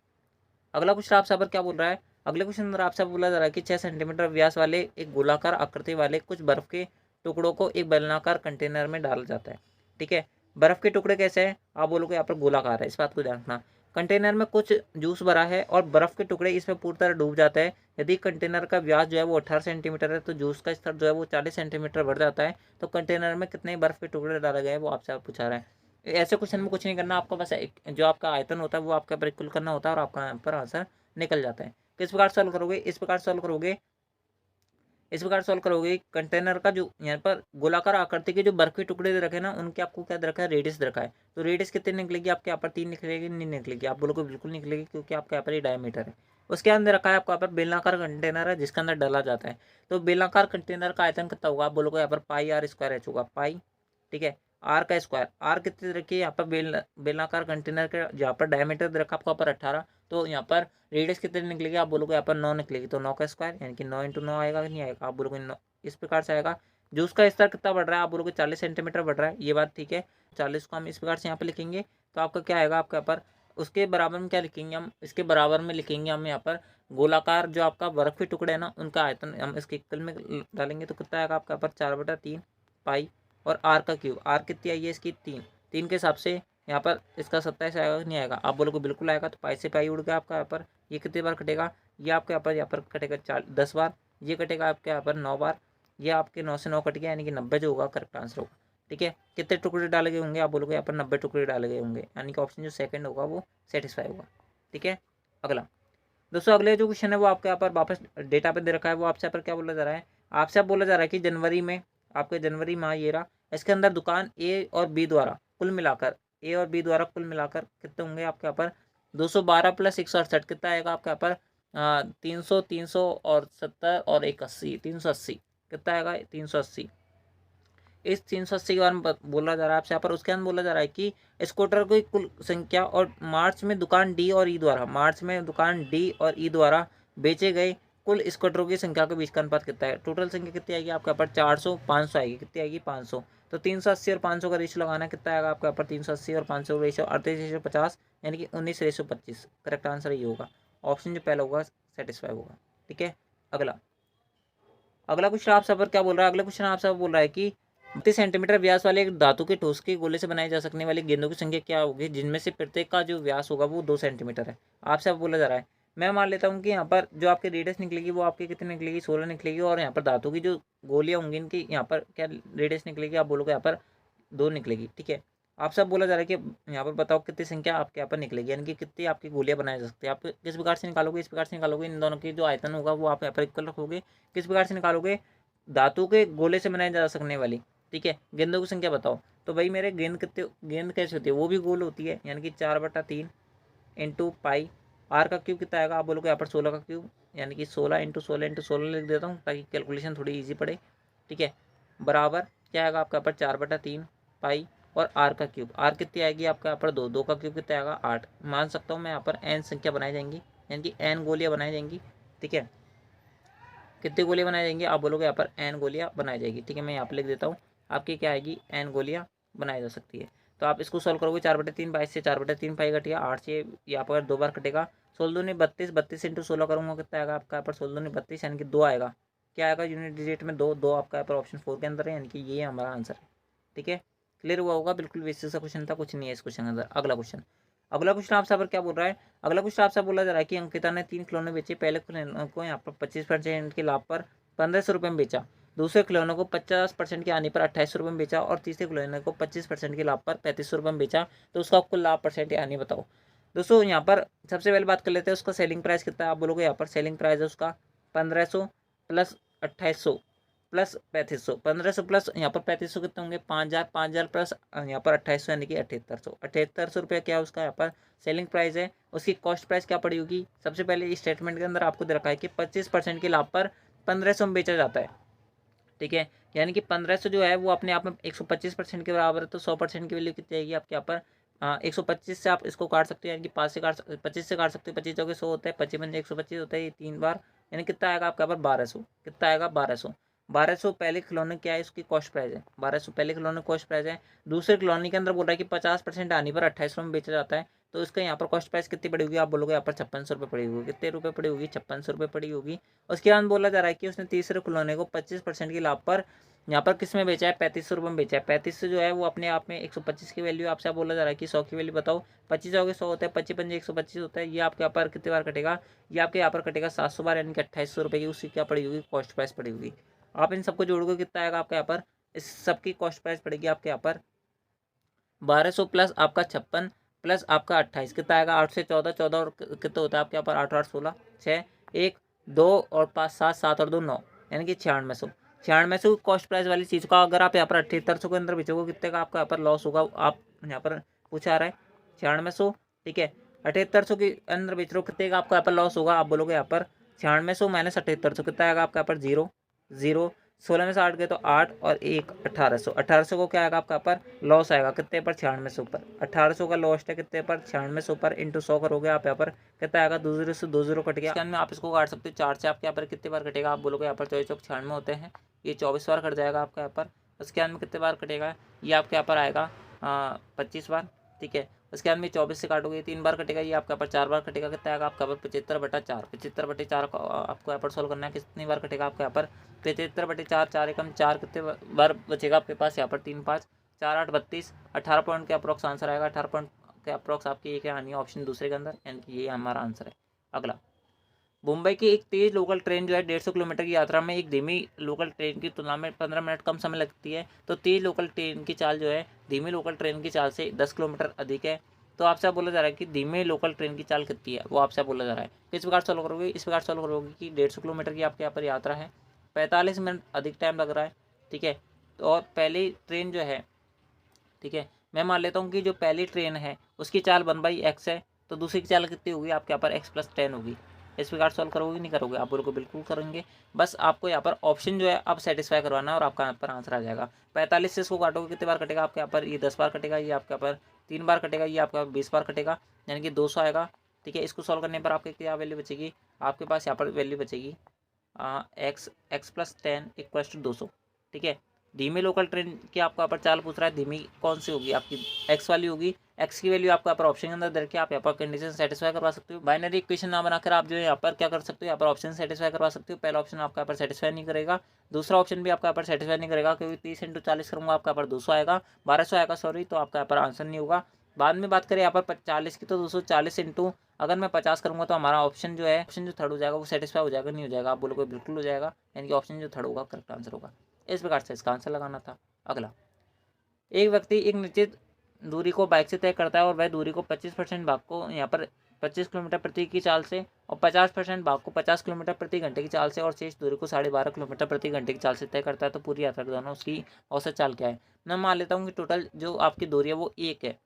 आपसे यहाँ पर क्या बोल रहा है, अगले क्वेश्चन में आपसे बोला जा रहा है कि 6 सेंटीमीटर व्यास वाले एक गोलाकार आकृति वाले कुछ बर्फ के टुकड़ों को एक बेलनाकार कंटेनर में डाला जाता है। ठीक है, बर्फ के टुकड़े कैसे हैं, आप बोलोगे यहाँ पर गोलाकार है, इस बात को ध्यान रखना। कंटेनर में कुछ जूस भरा है और बर्फ के टुकड़े इसमें पूरी तरह डूब जाते हैं। यदि कंटेनर का व्यास जो है वो 18 सेंटीमीटर है तो जूस का स्तर जो है वो 40 सेंटीमीटर बढ़ जाता है। तो कंटेनर में कितने बर्फ के टुकड़े डाले गए हैं वो आपसे पूछा रहा है। ऐसे क्वेश्चन में कुछ नहीं करना आपको, बस जो आपका आयतन होता है वो आपके ऊपर इक्वल करना होता है और आपका यहाँ पर आंसर निकल जाता है। किस प्रकार सॉल्व करोगे, इस प्रकार सॉल्व करोगे। कंटेनर का जो यहाँ पर गोलाकार आकृति के जो बर्फ के टुकड़े दे रखे हैं ना, उनके आपको क्या दे रखा है, रेडियस दे रखा है। तो रेडियस कितनी निकलेगी आपके यहाँ पर, 3 निकलेगी, नहीं निकलेगी, आप बोलोगे बिल्कुल निकलेगी, क्योंकि आपके यहाँ पर ये डायमीटर है। उसके अंदर रखा है आपको यहाँ पर बेलनाकार कंटेनर है जिसके अंदर डाला जाता है। तो बेलनाकार कंटेनर का आयतन कितना होगा, आप बोलोगे यहाँ पर पाई आर स्क्वायर एच होगा, पाई। ठीक है, आर का स्क्वायर, आर कितनी रखी है यहाँ पर बेलनाकार कंटेनर के जहाँ पर डायमीटर दे रखा आपको यहाँ पर 18, तो यहाँ पर रेडियस कितनी निकलेगी, आप बोलोगे यहाँ पर 9 निकलेगी। तो 9 का स्क्वायर यानी कि 9 × 9 आएगा कि नहीं आएगा, आप बोलोगे 9, इस प्रकार से आएगा। जो उसका स्तर कितना बढ़ रहा है, आप बोलोगे 40 सेंटीमीटर बढ़ रहा है, ये बात ठीक है। 40 को हम इस प्रकार से यहाँ पर लिखेंगे तो आपका क्या आएगा, आपके यहाँ पर उसके बराबर में क्या लिखेंगे हम, इसके बराबर में लिखेंगे हम यहाँ पर गोलाकार जो आपका बर्फ के टुकड़े है ना उनका आयतन हम इसके इक्वल में डालेंगे तो कितना आएगा आपका यहाँ पर 4/3 पाई, और आर का क्यूब, आर कितनी आई है इसकी 3 के हिसाब से यहाँ पर इसका 27 आएगा कि नहीं आएगा, आप बोलोगे बिल्कुल आएगा। तो पाई से पाई उड़ गया आपका यहाँ पर, ये कितनी बार कटेगा, ये आपके यहाँ पर कटेगा 10 बार, ये कटेगा आपके यहाँ पर 9 बार, ये आपके 9 से 9 कट गया, यानी कि 90 जो होगा करेक्ट आंसर होगा। ठीक है, कितने टुकड़े डाले गए होंगे, आप बोलोगे यहाँ पर 90 टुकड़े डाले गए होंगे, यानी कि ऑप्शन जो सेकंड होगा वो सेटिस्फाई होगा। ठीक है, अगला दोस्तों, अगले जो क्वेश्चन है वो आपके यहाँ पर वापस डेटा पे दे रखा है। वो आपसे यहाँ पर क्या बोला जा रहा है, आपसे आप बोला जा रहा है कि जनवरी में आपके जनवरी माह ये रहा, इसके अंदर दुकान ए और बी द्वारा कुल मिलाकर कितने होंगे आपके यहाँ पर 212 + 168 कितना आएगा आपके यहाँ पर 300 और 70 और 180, 380 कितना आएगा 380। इस 380 के बारे में बोला जा रहा है आपसे यहाँ पर। उसके अंदर बोला जा रहा है कि स्कूटर की कुल संख्या और मार्च में दुकान डी और ई द्वारा बेचे गए कुल स्कूटरों की संख्या के बीच का अनुपात कितना है। टोटल संख्या कितनी आएगी आपके यहाँ पर 400, 500 आएगी, कितनी आएगी 500। तो 380 और 500 का रेशियो लगाना, कितना आएगा आपके यहाँ पर 380 और 500 का रेशियो 38/50, यानी कि 19/25। करेक्ट आंसर ये होगा, ऑप्शन जो पहला होगा सेटिस्फाई होगा। ठीक है, अगला क्वेश्चन आपसे पर क्या बोल रहा है, अगला क्वेश्चन आपसे बोल रहा है कि 32 सेंटीमीटर व्यास वाले एक धातु के ठोस के गोले से बनाई जा सकने वाली गेंदों की संख्या क्या होगी, जिनमें से प्रत्येक का जो व्यास होगा वो 2 सेंटीमीटर है। आपसे अब बोला जा रहा है, मैं मान लेता हूँ कि यहाँ पर जो आपकी रेडियस निकलेगी वो आपकी कितनी निकलेगी 16 निकलेगी, और यहाँ पर धातु की जो गोलियाँ होंगी इनकी यहाँ पर क्या रेडियस निकलेगी, आप बोलोगे यहाँ पर 2 निकलेगी। ठीक है, आपसे अब बोला जा रहा है कि यहाँ पर बताओ कितनी संख्या आपके यहाँ पर निकलेगी, यानी कि कितनी आपकी गोलियाँ बनाई जा सकती है। आप किस प्रकार से निकालोगे, इस प्रकार से निकालोगे, इन दोनों की जो आयतन होगा वो आप यहाँ पर इक्वल रखोगे। किस प्रकार से निकालोगे, धातु के गोले से बनाई जा सकने वाली, ठीक है, गेंदों की संख्या बताओ। तो भाई मेरे गेंद कैसे होती है, वो भी गोल होती है, यानी कि 4/3 × पाई। आर का क्यूब कितना आएगा, आप बोलोगे यहाँ पर 16 का क्यूब, यानी कि 16 × 16 × 16 लिख देता हूँ ताकि कैलकुलेशन थोड़ी ईजी पड़े। ठीक है, बराबर क्या आएगा आपका यहाँ पर 4/3 पाई, और आर का क्यूब, आर कितनी आएगी आपका यहाँ पर 2 का क्यूब कितना आएगा 8। मान सकता हूँ मैं यहाँ पर एन संख्या बनाई जाएंगी, यानी कि एन गोलियाँ बनाई जाएंगी। ठीक है, कितनी गोलियाँ बनाई जाएंगी, आप बोलोगे यहाँ पर एन गोलियाँ बनाई जाएगी। ठीक है, मैं यहाँ पर लिख देता हूँ, आपकी क्या आएगी एन गोलियाँ बनाई जा सकती है। तो आप इसको सॉल्व करोगे, 4/3 22 से 4/3 पाई कटेगा, 8 से यहाँ पर 2 बार कटेगा, 16 दूनी 32, 32 × 16 करूँगा कितना आएगा आपका यहाँ पर 16 दूनी 32, यानी कि 2 आएगा। क्या आएगा यूनिट डिजिट में 2 आपका यहाँ पर ऑप्शन 4 के अंदर है, यानी कि ये हमारा आंसर है। ठीक है, क्लियर हुआ होगा, बिल्कुल बेसिक सा क्वेश्चन था, कुछ नहीं है इस क्वेश्चन के अंदर। अगला क्वेश्चन आपसे पर क्या बोल रहा है, अगला क्वेश्चन आपसे बोला जा रहा है कि अंकिता ने 3 खिलौने बेचे। पहले खिलौने को यहाँ पर 25% के लाभ पर 1500 रुपये में बेचा, दूसरे खिलौने को 50% के आने पर 2800 रुपये में बेचा, और तीसरे खिलौने को 25% के लाभ पर 3500 रुपये में बेचा। तो उसका कुल लाभ परसेंट यानी बताओ। दोस्तों यहाँ पर सबसे पहले बात कर लेते हैं उसका सेलिंग प्राइस कितना है। आप बोलोगे यहाँ पर सेलिंग प्राइस है उसका 1500 + 2800 + 3500, 1500 प्लस यहाँ पर 3500 कितने होंगे 5000, 5000 प्लस यहाँ पर 2800 यानी कि 7800 रुपये क्या है उसका यहाँ पर सेलिंग प्राइस है। उसकी कॉस्ट प्राइस क्या पड़ी होगी, सबसे पहले इस स्टेटमेंट के अंदर आपको दे रखा है कि 25% के लाभ पर 1500 में बेचा जाता है। ठीक है, यानी कि 1500 जो है वो अपने आप में 125% के बराबर है, तो 100% की वैल्यू कितनी आएगी आपके यहाँ पर 125 से आप इसको काट सकते हो, यानी कि 5 से 25 से काट सकते हो, 25 चौके 100 होता है, 25 × 125 होता है, ये 3 बार, यानी कितना आएगा आपके यहाँ पर 1200, कितना आएगा 1200। 1200 पहले खिलौने क्या है, उसकी कॉस्ट प्राइस है 1200 पहले खिलौने कॉस्ट प्राइस है। दूसरे खिलौने के अंदर बोल रहा है कि 50% आने पर 2800 में बेचा जाता है, तो इसका यहाँ पर कॉस्ट प्राइस कितनी पड़ी होगी, आप बोलोगे यहाँ पर 5600 पड़ी होगी। कितने रुपये पड़ी होगी, 5600 पड़ी होगी। उसके बाद बोला जा रहा है कि उसने तीसरे खिलौने को 25% की लाभ पर यहाँ पर किस में बेचा है, 3500 में बेचा है। 3500 जो है वो अपने आप में 125 की वैल्यू, आपसे बोला जा रहा है कि 100 की वैल्यू बताओ। 25 हो गए 100 होता है, 25 पंजे 125 होता है। ये आपके यहाँ पर कितने बार कटेगा, ये आपके यहाँ पर कटेगा 700 बार, यानी कि 2800 की उसकी क्या पड़ी होगी, कॉस्ट प्राइस पड़ी होगी। आप इन सबको जोड़ोगे कितना आएगा आपके यहाँ पर, इस सबकी कॉस्ट प्राइस पड़ेगी आपके यहाँ पर 1200 प्लस आपका 56 प्लस आपका 28, कितना आएगा 8 से 14, 14 और कितना होता है आपके यहाँ पर 8 8 16 6 1 2 और 5 7 7 और 2 9, यानी कि 9600 कॉस्ट प्राइस वाली चीज़ का अगर आप यहाँ पर 7800 के अंदर बेचोगे कितने का आपका यहाँ पर लॉस होगा, आप यहाँ पर पूछा रहा है 9600, ठीक है। 7800 के अंदर बेच रहे हो, कितने का आपका यहाँ पर लॉस होगा, आप बोलोगे यहाँ पर 9600 माइनस 7800 कितना आएगा आपका यहाँ पर 0 0, 16 में से 8 गए तो 8 और 1 1800, 1800 को क्या आएगा आपका पर लॉस आएगा कितने पर 9600 पर, 1800 का लॉस है कितने पर 9600 पर, इंटू 100 करोगे आप यहाँ पर कितना आएगा 2 0 से 2 0 कट गया। इसके में आप इसको काट सकते हो 4 से, आपके यहाँ पर कितने बार कटेगा, आप बोलोगे यहाँ पर 24 चौक 96 होते हैं, ये 24 बार कट जाएगा आपका यहाँ पर। उसके बाद में कितने बार कटेगा, ये आपके यहाँ पर आएगा 25 बार, ठीक है। उसके बाद में 24 से काटोगे 3 बार कटेगा, ये आपके यहाँ पर 4 बार कटेगा, कितना आएगा आपका पर 75/4, 75/4 को आपको यहाँ पर सोल्व करना है, कितनी बार कटेगा आपके यहाँ पर 75/4, 4 एकम 4, कितने बार बचेगा आपके पास यहाँ पर 3 5 4 8 32, 18 पॉइंट के अप्रॉक्स आंसर आएगा, 18 पॉइंट के अप्रॉक्स आपकी एक आनी है ऑप्शन दूसरे के अंदर, यानी कि ये हमारा आंसर है। अगला, मुंबई की एक तेज लोकल ट्रेन जो है 150 किलोमीटर की यात्रा में एक धीमी लोकल ट्रेन की तुलना में 15 मिनट कम समय लगती है, तो तेज लोकल ट्रेन की चाल जो है धीमी लोकल ट्रेन की चाल से 10 किलोमीटर अधिक है। तो आपसे बोला जा रहा है कि धीमे लोकल ट्रेन की चाल कितनी है, वो आपसे बोला जा रहा है। किस प्रकार सॉल्व करोगे, इस प्रकार सॉल्व करोगे कि 150 किलोमीटर की आपके यहाँ पर यात्रा है, 45 मिनट अधिक टाइम लग रहा है, ठीक है। तो और पहली ट्रेन जो है, ठीक है, मैं मान लेता हूँ कि जो पहली ट्रेन है उसकी चाल 1/x है, तो दूसरी की चाल कितनी होगी आपके यहाँ पर x + 10 होगी। इस प्रकार सॉल्व करोगे नहीं करोगे, आप बोलोगे बिल्कुल करेंगे। बस आपको यहाँ पर ऑप्शन जो है आप सेटिस्फाई करवाना है और आपका यहाँ पर आंसर आ जाएगा। 45 से इसको काटोगे कितने बार कटेगा आपके यहाँ पर, ये 10 बार कटेगा, ये आपके यहाँ पर 3 बार कटेगा, ये आपका 20 बार कटेगा, यानी कि 200 आएगा, ठीक है। इसको सॉल्व करने पर आपके क्या वैल्यू बचेगी, आपके पास यहाँ पर वैल्यू बचेगी x + 10 = 200, ठीक है। धीमी लोकल ट्रेन की आपको यहाँ पर चाल पूछ रहा है, धीमी कौन सी होगी आपकी, एक्स वाली होगी। एक्स की वैल्यू आपको यहाँ पर ऑप्शन के अंदर दे के आप यहाँ पर कंडीशन सेटिस्फाई करवा सकते हो। बाइनरी इक्वेशन ना बनाकर आप जो है यहाँ पर क्या कर सकते हो, यहाँ पर ऑप्शन सेटिस्फाई करवा सकते हो। पहला ऑप्शन आपका यहाँ पर सेटिस्फाई नहीं करेगा, दूसरा ऑप्शन भी आपका यहाँ पर सेटिस्फाई नहीं करेगा, क्योंकि 30 × 40 करूँगा आपका यहाँ पर 200 आएगा, 1200 आएगा सॉरी, तो आपका यहाँ पर आंसर नहीं होगा। बाद में बात करें यहाँ पर 40 की, तो 240 इंटू अगर मैं 50 करूँगा तो हमारा ऑप्शन जो है, ऑप्शन जो थर्ड हो जाएगा वो सेटिस्फाई हो जाएगा, नहीं हो जाएगा, आप बोलोगे बिल्कुल हो जाएगा, यानी कि ऑप्शन जो थर्ड होगा करेक्ट आंसर होगा। इस प्रकार से इसका आंसर लगाना था। अगला, एक व्यक्ति एक निश्चित दूरी को बाइक से तय करता है और वह दूरी को 25% भाग को यहाँ पर 25 किलोमीटर प्रति की चाल से और 50% भाग को 50 किलोमीटर प्रति घंटे की चाल से और शेष दूरी को 12.5 किलोमीटर प्रति घंटे की चाल से तय करता है, तो पूरी यात्रा के दौरान उसकी औसत चाल क्या है। मैं मान लेता हूँ कि टोटल जो आपकी दूरी है वो 1 है,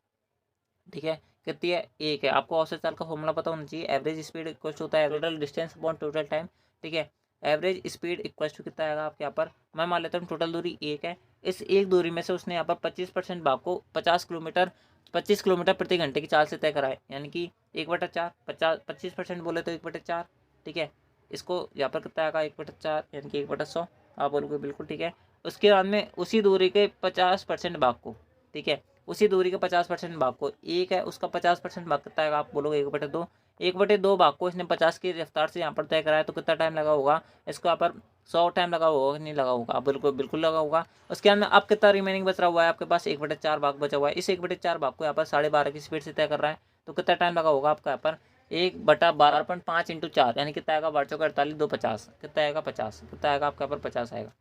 ठीक है, कितनी है 1 है। आपको औसत चाल का फॉर्मूला पता होना चाहिए, एवरेज स्पीड इक्वल होता है total distance upon total time, ठीक है। एवरेज स्पीड इक्वल टू कितना आएगा आपके यहाँ पर, मैं मान लेता हूँ टोटल दूरी 1 है, इस एक दूरी में से उसने यहाँ पर 25% भाग को 25 किलोमीटर प्रति घंटे की चाल से तय करा है, यानी कि 1/4, 25% बोले तो 1/4, ठीक है। इसको यहाँ पर कितना आएगा 1/4, यानी कि 1/100, आप बोलोगे बिल्कुल ठीक है। उसके बाद में उसी दूरी के 50% भाग को, ठीक है, उसी दूरी के 50% भाग को 1 है, उसका 50% भाग कितना आएगा, आप बोलोगे 1/2, 1/2 भाग को इसने 50 की रफ्तार से यहाँ पर तय कराया, तो कितना टाइम लगा होगा, इसको यहाँ पर 100 टाइम लगा होगा, नहीं लगा होगा, बिल्कुल बिल्कुल लगा होगा। उसके अंदर अब कितना रिमेनिंग बच रहा हुआ है आपके पास, 1/4 भाग बचा हुआ है, इस 1/4 भाग को यहाँ पर 12.5 की स्पीड से तय कर रहा है, तो कितना टाइम लगा होगा आपका यहाँ पर 1/12.5 × 4, यानी कितना आएगा 12×48 2 50, कितना आएगा 50, कितना आएगा आपके यहाँ पर 50 आएगा,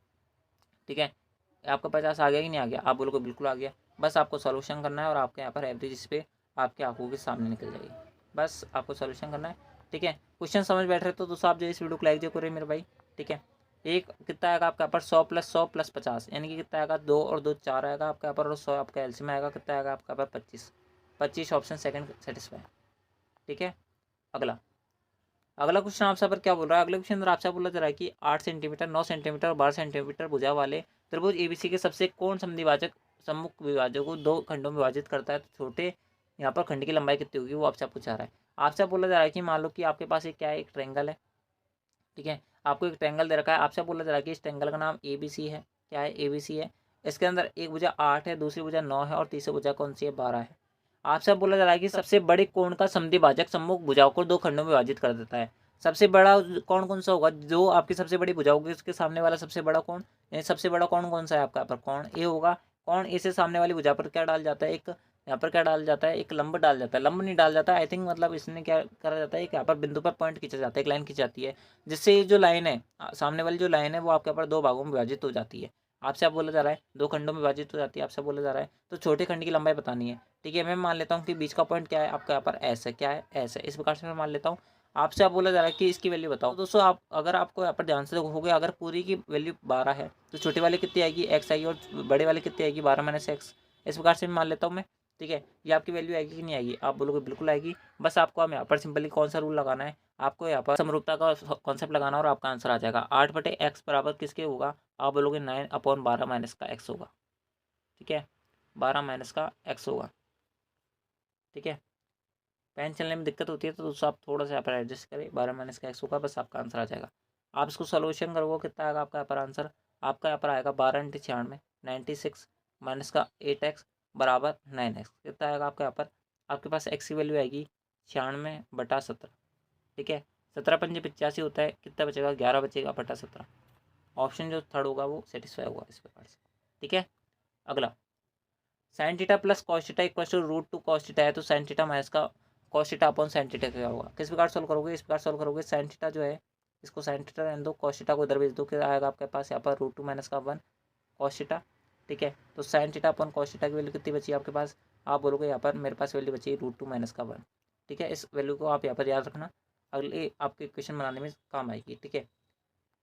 ठीक है। आपका 50 आ गया कि नहीं आ गया, आप बोलोगे बिल्कुल आ गया। बस आपको सॉल्यूशन करना है और आपके यहाँ पर एवरेज इस पर आपके आंखों के सामने निकल जाएगी, बस आपको सॉल्यूशन करना है, ठीक है। क्वेश्चन समझ बैठ रहे तो दोस्तों आप जो इस वीडियो को लाइक जो करें मेरे भाई, ठीक है। एक कितना आएगा आपके यहाँ पर 100 + 100 + 50, यानी कि कितना आएगा 2 और 2 4 आएगा आपके यहाँ पर, और 100 आपका एलसीएम आएगा, कितना आएगा आपके यहाँ पर 25 ऑप्शन सेकंड सेटिस्फाई, ठीक है। अगला क्वेश्चन आपसे पर क्या बोल रहा है, अगले क्वेश्चन अंदर आपसे बोला जा रहा है कि 8 सेंटीमीटर 9 सेंटीमीटर और 12 सेंटीमीटर भुजा वाले त्रिभुज एबीसी के सबसे कौन समद्विभाजक सम्मुख विभाजक को 2 खंडों में विभाजित करता है, तो छोटे यहाँ पर खंड की लंबाई कितनी होगी, वो आपसे पूछा रहा है। आपसे बोला जा रहा है कि मान लो कि आपके पास एक क्या है, एक ट्रायंगल है, ठीक है। आपको एक ट्रायंगल दे रखा है, आपसे बोला जा रहा है कि इस ट्रायंगल का नाम ABC है। क्या है? ABC है। इसके अंदर एक भुजा 8 है, दूसरी भुजा 9 है और तीसरी भुजा कौन सी है? 12 है। आपसे बोला जा रहा है कि सबसे बड़े कोण का समद्विभाजक सम्मुख भुजाओं को 2 खंडों में विभाजित कर देता है। सबसे बड़ा कोण कौन सा होगा? जो आपकी सबसे बड़ी भुजा होगी उसके सामने वाला सबसे बड़ा कोण, यानी सबसे बड़ा कोण कौन सा है आपका? यहाँ पर कोण ए होगा। कोण ए से सामने वाली भुजा पर क्या डाल जाता है? एक यहाँ पर क्या डाल जाता है? एक लंब डाल जाता है। लंब नहीं डाल जाता, आई थिंक मतलब इसने क्या करा जाता है, एक यहाँ पर बिंदु पर पॉइंट खींचा जाता है, एक लाइन खींची जाती है, जिससे ये जो लाइन है सामने वाली जो लाइन है वो आपके यहाँ पर 2 भागों में विभाजित हो जाती है। आपसे आप बोला जा रहा है 2 खंडों में विभाजित हो जाती है, आपसे बोला जा रहा है तो छोटे खंड की लंबाई बतानी है। ठीक है, मैं मान लेता हूँ कि बीच का पॉइंट क्या है आपका? यहाँ पर एस है। क्या है? एस है। इस प्रकार से मैं मान लेता हूँ। आपसे आप बोला जा रहा है कि इसकी वैल्यू बताओ। तो दोस्तों आप अगर आपको यहाँ पर ध्यान से देखोगे, अगर पूरी की वैल्यू 12 है तो छोटे वाले कितनी आएगी? एक्स आएगी, और बड़े वाले कितनी आएगी? 12 माइनस एक्स। इस प्रकार से मान लेता हूँ मैं। ठीक है, ये आपकी वैल्यू आएगी कि नहीं आएगी? आप बोलोगे बिल्कुल आएगी। बस आपको हम यहाँ पर सिंपली कौन सा रूल लगाना है? आपको यहाँ पर समरूपता का कॉन्सेप्ट लगाना और आपका आंसर आ जाएगा। 8/x बराबर किसके होगा? आप बोलोगे 9/12 माइनस का x होगा। ठीक है, 12 माइनस का x होगा। ठीक है, पेन चलने में दिक्कत होती है तो दोस्तों आप थोड़ा सा यहाँ पर एडजस्ट करें। 12 माइनस का x होगा, बस आपका आंसर आ जाएगा। आप इसको सोल्यूशन करोगे कितना आएगा आपका यहाँ पर आंसर? आपका यहाँ पर आएगा 12×96 96 माइनस का 8x बराबर 9x। कितना आएगा आपका यहाँ पर? आपके पास x की वैल्यू आएगी 96/17। ठीक है, 17×5 = 85 होता है, कितना बचेगा? 11 बचेगा बटा 17। ऑप्शन जो थर्ड होगा वो सेटिस्फाई होगा इस प्रकार से। ठीक है, अगला sine theta plus cos theta equal to √2 cos theta है, तो साइन थीटा माइनस का cos theta upon sine theta क्या होगा? किस प्रकार सोल्व करोगे? इस प्रकार सोल्व करोगे। साइन थीटा जो है इसको साइन थीटा रहने दो, कॉस थीटा को इधर भेज दो, क्या आएगा आपके पास यहाँ पर? √2 माइनस का 1 कॉस थीटा। ठीक है, तो sine theta upon cos theta की वैल्यू कितनी बची आपके पास? आप बोलोगे यहाँ पर मेरे पास वैल्यू बची √2 माइनस का 1। ठीक है, इस वैल्यू को आप यहाँ पर याद रखना, अगले आपके इक्वेशन बनाने में काम आएगी। ठीक है,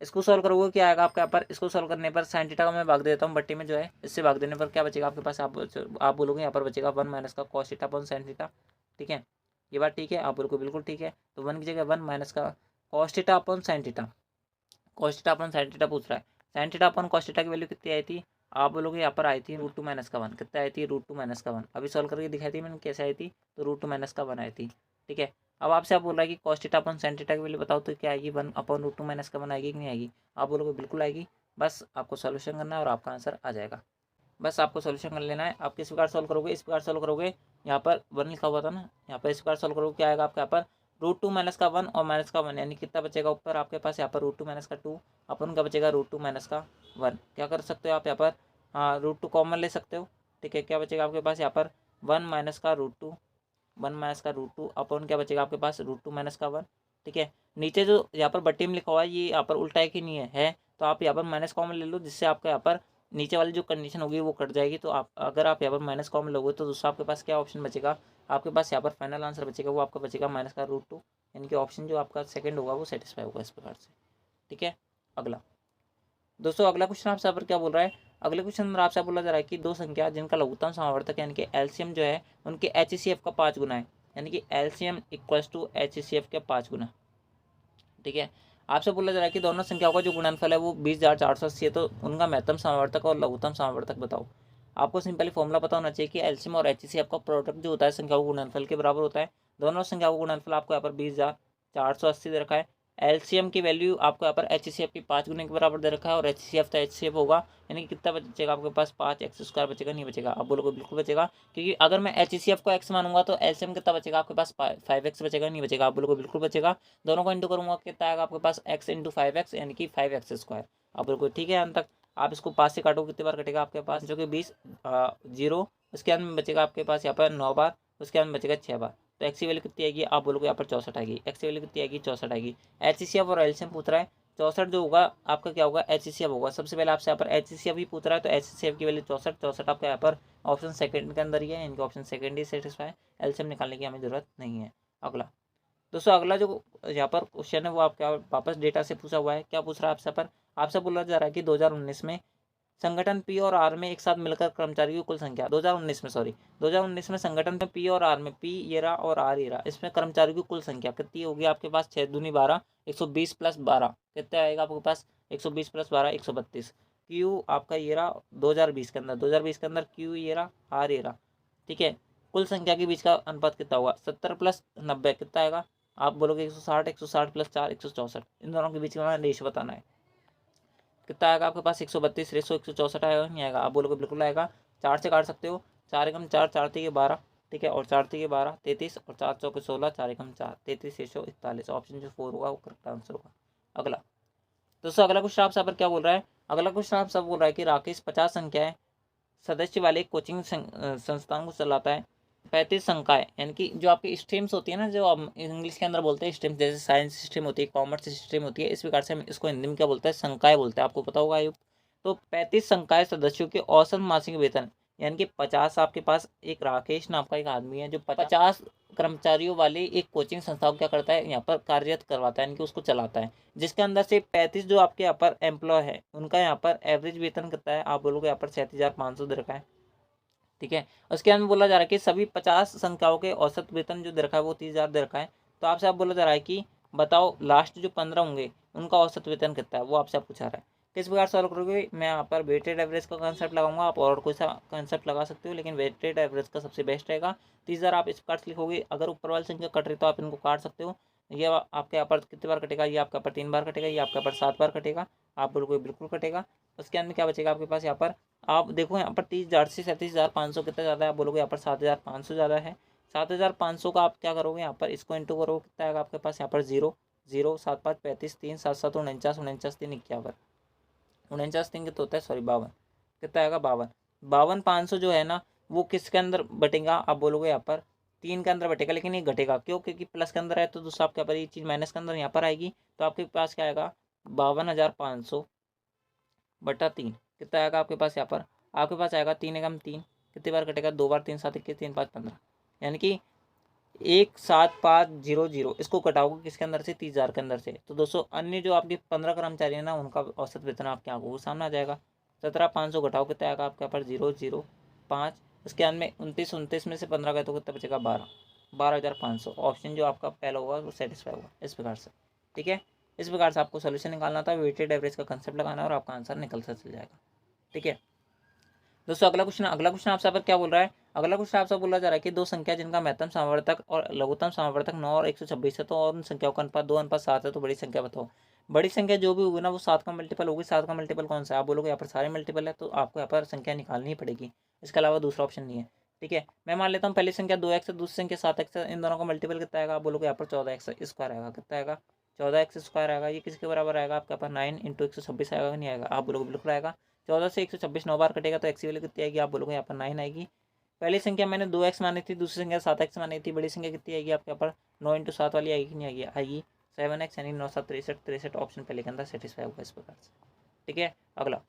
इसको सॉल्व करोगे क्या आएगा आपके यहाँ पर? इसको सॉल्व करने पर साइन थीटा का मैं भाग देता हूँ बट्टी में जो है, इससे भाग देने पर क्या बचेगा आपके पास? आप बोलोगे यहाँ पर बचेगा 1 माइनस का cos theta upon sine theta. ठीक है, ये बात ठीक है? आप बोलोगे बिल्कुल ठीक है। तो 1 की जगह 1 माइनस का cos theta upon sine theta. Cos theta upon sine theta पूछ रहा है। Sine theta upon cos theta की वैल्यू कितनी आई थी? आप बोलोगे यहाँ पर आई थी √2 माइनस का 1। कितना आई थी? √2 माइनस का 1। अभी सॉल्व करके दिखाई थी मैंने कैसे आई थी, तो √2 माइनस का 1 आई थी। ठीक है, अब आपसे आप बोल रहा है कि cos theta upon sine theta की वैल्यू बताओ, तो क्या आएगी? 1/√2 माइनस का 1 आएगी कि नहीं आएगी? आप बोलोगे बिल्कुल आएगी। बस आपको सॉल्यूशन करना है और आपका आंसर आ जाएगा। बस आपको सॉल्यूशन कर लेना है। आप किस प्रकार सॉल्व करोगे? इस प्रकार सॉल्व करोगे, यहाँ पर 1 लिखा हुआ था ना, यहाँ पर इस प्रकार सॉल्व करोगे, क्या आएगा आपके यहाँ पर? √2 माइनस का 1 और माइनस का 1, यानी कितना बचेगा ऊपर आपके पास? यहाँ पर √2 माइनस का 2 अपन का बचेगा √2 माइनस का 1। क्या कर सकते हो आप यहाँ पर? हाँ, √2 कॉमन ले सकते हो। ठीक है, क्या बचेगा आपके पास यहाँ पर? 1 माइनस का √2, 1 माइनस का √2 अपन क्या बचेगा आपके पास? √2 माइनस का 1। ठीक है, नीचे जो यहाँ पर बट्टी में लिखा हुआ है ये यहाँ पर उल्टा है कि नहीं है? तो आप यहाँ पर माइनस कॉमन ले लो, जिससे आपका यहाँ पर नीचे वाली जो कंडीशन होगी वो कट जाएगी। तो आप अगर आप यहाँ पर माइनस कॉमन लोगे तो दूसरा आपके पास क्या ऑप्शन बचेगा? आपके पास यहाँ पर फाइनल आंसर बचेगा, वो आपका बचेगा माइनस का √2, यानी कि ऑप्शन जो आपका सेकंड होगा वो सेटिस्फाई होगा इस प्रकार से। ठीक है, अगला दोस्तों अगला क्वेश्चन आपसे यहाँ पर क्या बोल रहा है? अगले क्वेश्चन में आपसे बोला जा रहा है कि 2 संख्या जिनका लघुत्तम समावर्तक यानी कि एलसीएम जो है उनके HCF का 5 गुना है, यानी कि एलसीएम इक्वल्स टू HCF के 5 गुना। ठीक है, आपसे बोला जा रहा है कि दोनों संख्याओं का जो गुणनफल है वो 20,480 है, तो उनका महत्तम समावर्तक और लघुत्तम समावर्तक बताओ। आपको सिंपली फॉर्मूला पता होना चाहिए कि एलसीएम और HCF का प्रोडक्ट जो होता है संख्याओं के गुणनफल के बराबर होता है। दोनों संख्याओं का गुणनफल आपको यहाँ पर 20,480 दे रखा है। एलसीएम की वैल्यू आपको यहाँ पर HCF की 5 गुने के बराबर दे रखा है, और HCF तो HCF होगा, यानी कि कितना बचेगा आपके पास? 5x² बचेगा, नहीं बचेगा? आप बोलोगे बिल्कुल बचेगा, क्योंकि अगर मैं HCF को x मानूंगा तो एलसीएम कितना बचेगा आपके पास? 5x बचेगा, नहीं बचेगा? आप बोलोगे बिल्कुल बचेगा। दोनों को इंटू करूंगा कितना आएगा आपके पास? x × 5x, यानी कि 5x²। आप बिल्कुल ठीक है अंत तक। आप इसको 5 से काटो, कितने बार कटेगा आपके पास? जो कि 20 0, उसके अंत में बचेगा आपके पास यहाँ पर 9 बार, उसके अंत में बचेगा 6 बार। तो एक्स की वैल्यू कितनी आएगी? आप बोलोगे यहाँ पर 64 आएगी। एक्स की वैल्यू कितनी आएगी? 64 आएगी। HCF और एलसीएम पूछ रहा है, 64 जो होगा आपका क्या होगा? HCF होगा। सबसे पहले आपसे यहाँ पर HCF ही पूछ रहा है, तो HCF की वैल्यू 64 आपका यहाँ पर ऑप्शन सेकंड के अंदर ही है, इनका ऑप्शन सेकंड ही सेटिस्फाई। एलसीएम निकालने की हमें जरूरत नहीं है। अगला दोस्तों अगला जो यहाँ पर क्वेश्चन है वो आपका वापस डेटा से पूछा हुआ है। क्या पूछ रहा है आपसे? पर आपसे बोला जा रहा है कि 2019 में संगठन पी और आर में एक साथ मिलकर कर्मचारियों की कुल संख्या 2019 में संगठन में पी और आर में, पी ये रहा और आर ये रहा, इसमें कर्मचारियों की कुल संख्या कितनी होगी आपके पास? 6 दूनी 12, 120 + 12 कितना आएगा आपके पास? 120 + 12 132। क्यू आपका ये रहा 2020 के अंदर क्यू ये रहा, आर ये रहा। ठीक है, कुल संख्या के बीच का अनुपात कितना होगा? 70 + 90 कितना आएगा? आप बोलोगे 160, 160 प्लस 4 164, इन दोनों के बीच का रेशो बताना है। कितना आएगा आपके पास 132 रेशो 164 आएगा नहीं आएगा? आप बोलोगे बिल्कुल आएगा। 4 से काट सकते हो, 4 एकम 4, 4 तीन 12, ठीक है, और 4 तीन 12 33, और 4 चौके 16, 4 एकम 4 33 रेशो 41। ऑप्शन जो 4 होगा वो करेक्ट आंसर होगा। अगला दोस्तों, अगला क्वेश्चन आपसे यहाँ पर क्या बोल रहा है? अगला क्वेश्चन आपसे बोल रहा है कि राकेश 50 संख्याएं सदस्य वाले एक कोचिंग संस्थान को चलाता है। 35 संकाय, यानी कि जो आपकी स्ट्रीम्स होती है ना, जो हम इंग्लिश के अंदर बोलते हैं स्ट्रीम्स, जैसे साइंस स्ट्रीम होती है, कॉमर्स स्ट्रीम होती है, इस प्रकार से हम इसको हिंदी में क्या बोलते हैं? संकाय बोलते हैं। आपको पता होगा आयुक्त। तो 35 संकाय सदस्यों के औसत मासिक वेतन, यानी कि 50 आपके पास एक राकेश नाम का एक आदमी है जो 50 कर्मचारियों वाली एक कोचिंग संस्था को क्या करता है? यहाँ पर कार्यरत करवाता है, यानी कि उसको चलाता है, जिसके अंदर से 35 जो आपके यहाँ पर एम्प्लॉय है उनका यहाँ पर एवरेज वेतन कितना है? आप बोलोगे यहाँ पर 37,500 दे रखा है, ठीक है। उसके अंदर बोला जा रहा है कि सभी 50 संख्याओं के औसत वेतन जो दे रखा है वो 30,000 दे रखा है। तो आपसे आप बोला जा रहा है कि बताओ लास्ट जो 15 होंगे उनका औसत वेतन कितना है, वो आपसे आप पूछा रहा है। किस प्रकार सॉल्व करोगे? मैं यहाँ पर वेटेड एवरेज का कंसेप्ट लगाऊंगा, आप और कोई सा कंसेप्ट लगा सकते हो, लेकिन वेटेड एवरेज का सबसे बेस्ट रहेगा। 30,000 आप इस प्रकार से लिखोगे, अगर ऊपर वाली संख्या कट रही तो आप इनको काट सकते हो। ये आपके यहाँ पर कितनी बार कटेगा? ये आपके यहाँ पर 3 बार कटेगा, ये आपके यहाँ पर 7 बार कटेगा। आप बोलोगे बिल्कुल कटेगा। उसके अंदर क्या बचेगा आपके पास? यहाँ पर आप देखो, यहाँ पर 30,000 से 37,500 कितना ज़्यादा है? आप बोलोगे यहाँ पर 7,500 ज़्यादा है। 7,500 का आप क्या करोगे? यहाँ पर इसको इंटू करोगे, कितना आएगा आपके पास? यहाँ पर 0 0 7 5 35 3 7 7 49 49 3 51, 49 3 कितना होता है? सॉरी 52, कितना आएगा? 52। 52,500 जो है ना वो किसके अंदर बटेगा? आप बोलोगे यहाँ पर 3 के अंदर बटेगा, लेकिन ये घटेगा क्यों? क्योंकि प्लस के अंदर है, तो दूसरा आपके पर ये चीज़ माइनस के अंदर यहाँ पर आएगी। तो आपके पास क्या आएगा? 52,500 बटा 3, कितना आएगा आपके पास? यहाँ पर आपके पास आएगा 3 एकम 3, कितनी बार कटेगा? 2 बार, 3 7 21 3 5 15, यानी कि 1,7,500 इसको कटाओगे किसके अंदर से? 30,000 के अंदर से। तो दोस्तों अन्य जो आपके 15 कर्मचारी है ना उनका औसत वेतन आपके आंखों को सामने आ जाएगा। 17,500 घटाओ, कितना आएगा आपके यहाँ पर? 0 0 5, उसके अंदर में 29 में से 15 गए तो कितना बचेगा? 12, 12,500। ऑप्शन जो आपका पहला होगा वो सेटिस्फाई होगा इस प्रकार से, ठीक है। इस प्रकार से आपको सोल्यूशन निकालना था, वेटेड एवरेज का कंसेप्ट लगाना है और आपका आंसर निकलता चल जाएगा, ठीक है। दोस्तों अगला क्वेश्चन आपसे पर क्या बोल रहा है? अगला क्वेश्चन आपसे बोला जा रहा है कि दो संख्या जिनका महत्तम समावर्तक और लघुत्तम समावर्तक 9 और 126 है, तो और उन संख्याओं का अनुपात 2 अनुपात 7 है, तो बड़ी संख्या बताओ। बड़ी संख्या जो भी होगी ना वो 7 का मल्टीपल होगी। 7 का मल्टीपल कौन सा है? आप बोलोगे यहाँ पर सारे मल्टीपल है, तो आपको यहाँ पर संख्या निकालनी ही पड़ेगी, इसके अलावा दूसरा ऑप्शन नहीं है, ठीक है। मैं मान लेता हूँ पहली संख्या 2x है, दूसरी संख्या 7x है, इन दोनों का मल्टीपल कितना आएगा? आप बोलोगे यहाँ पर 14x स्क्वायर आएगा, कितना आएगा? 14x स्क्वायर आएगा। ये किसके बराबर आएगा? आपके पास 9 इंटू 126 आएगा नहीं आएगा? आप बोलोगे बिल्कुल आएगा। 14 से 126 9 बार कटेगा, तो एक्स की वैल्यू कितनी आएगी? आप बोलोगे यहाँ पर 9 आएगी। पहली संख्या मैंने 2x मानी थी, दूसरी संख्या 7x मानी थी, बड़ी संख्या कितनी आएगी आपके यहाँ पर? 9 इंटू 7 वाली आएगी नहीं आएगी? आएगी 7x, यानी 9 7 63 63, ऑप्शन पहले के अंदर सेटिस्फाई होगा इस प्रकार से, ठीक है। अगला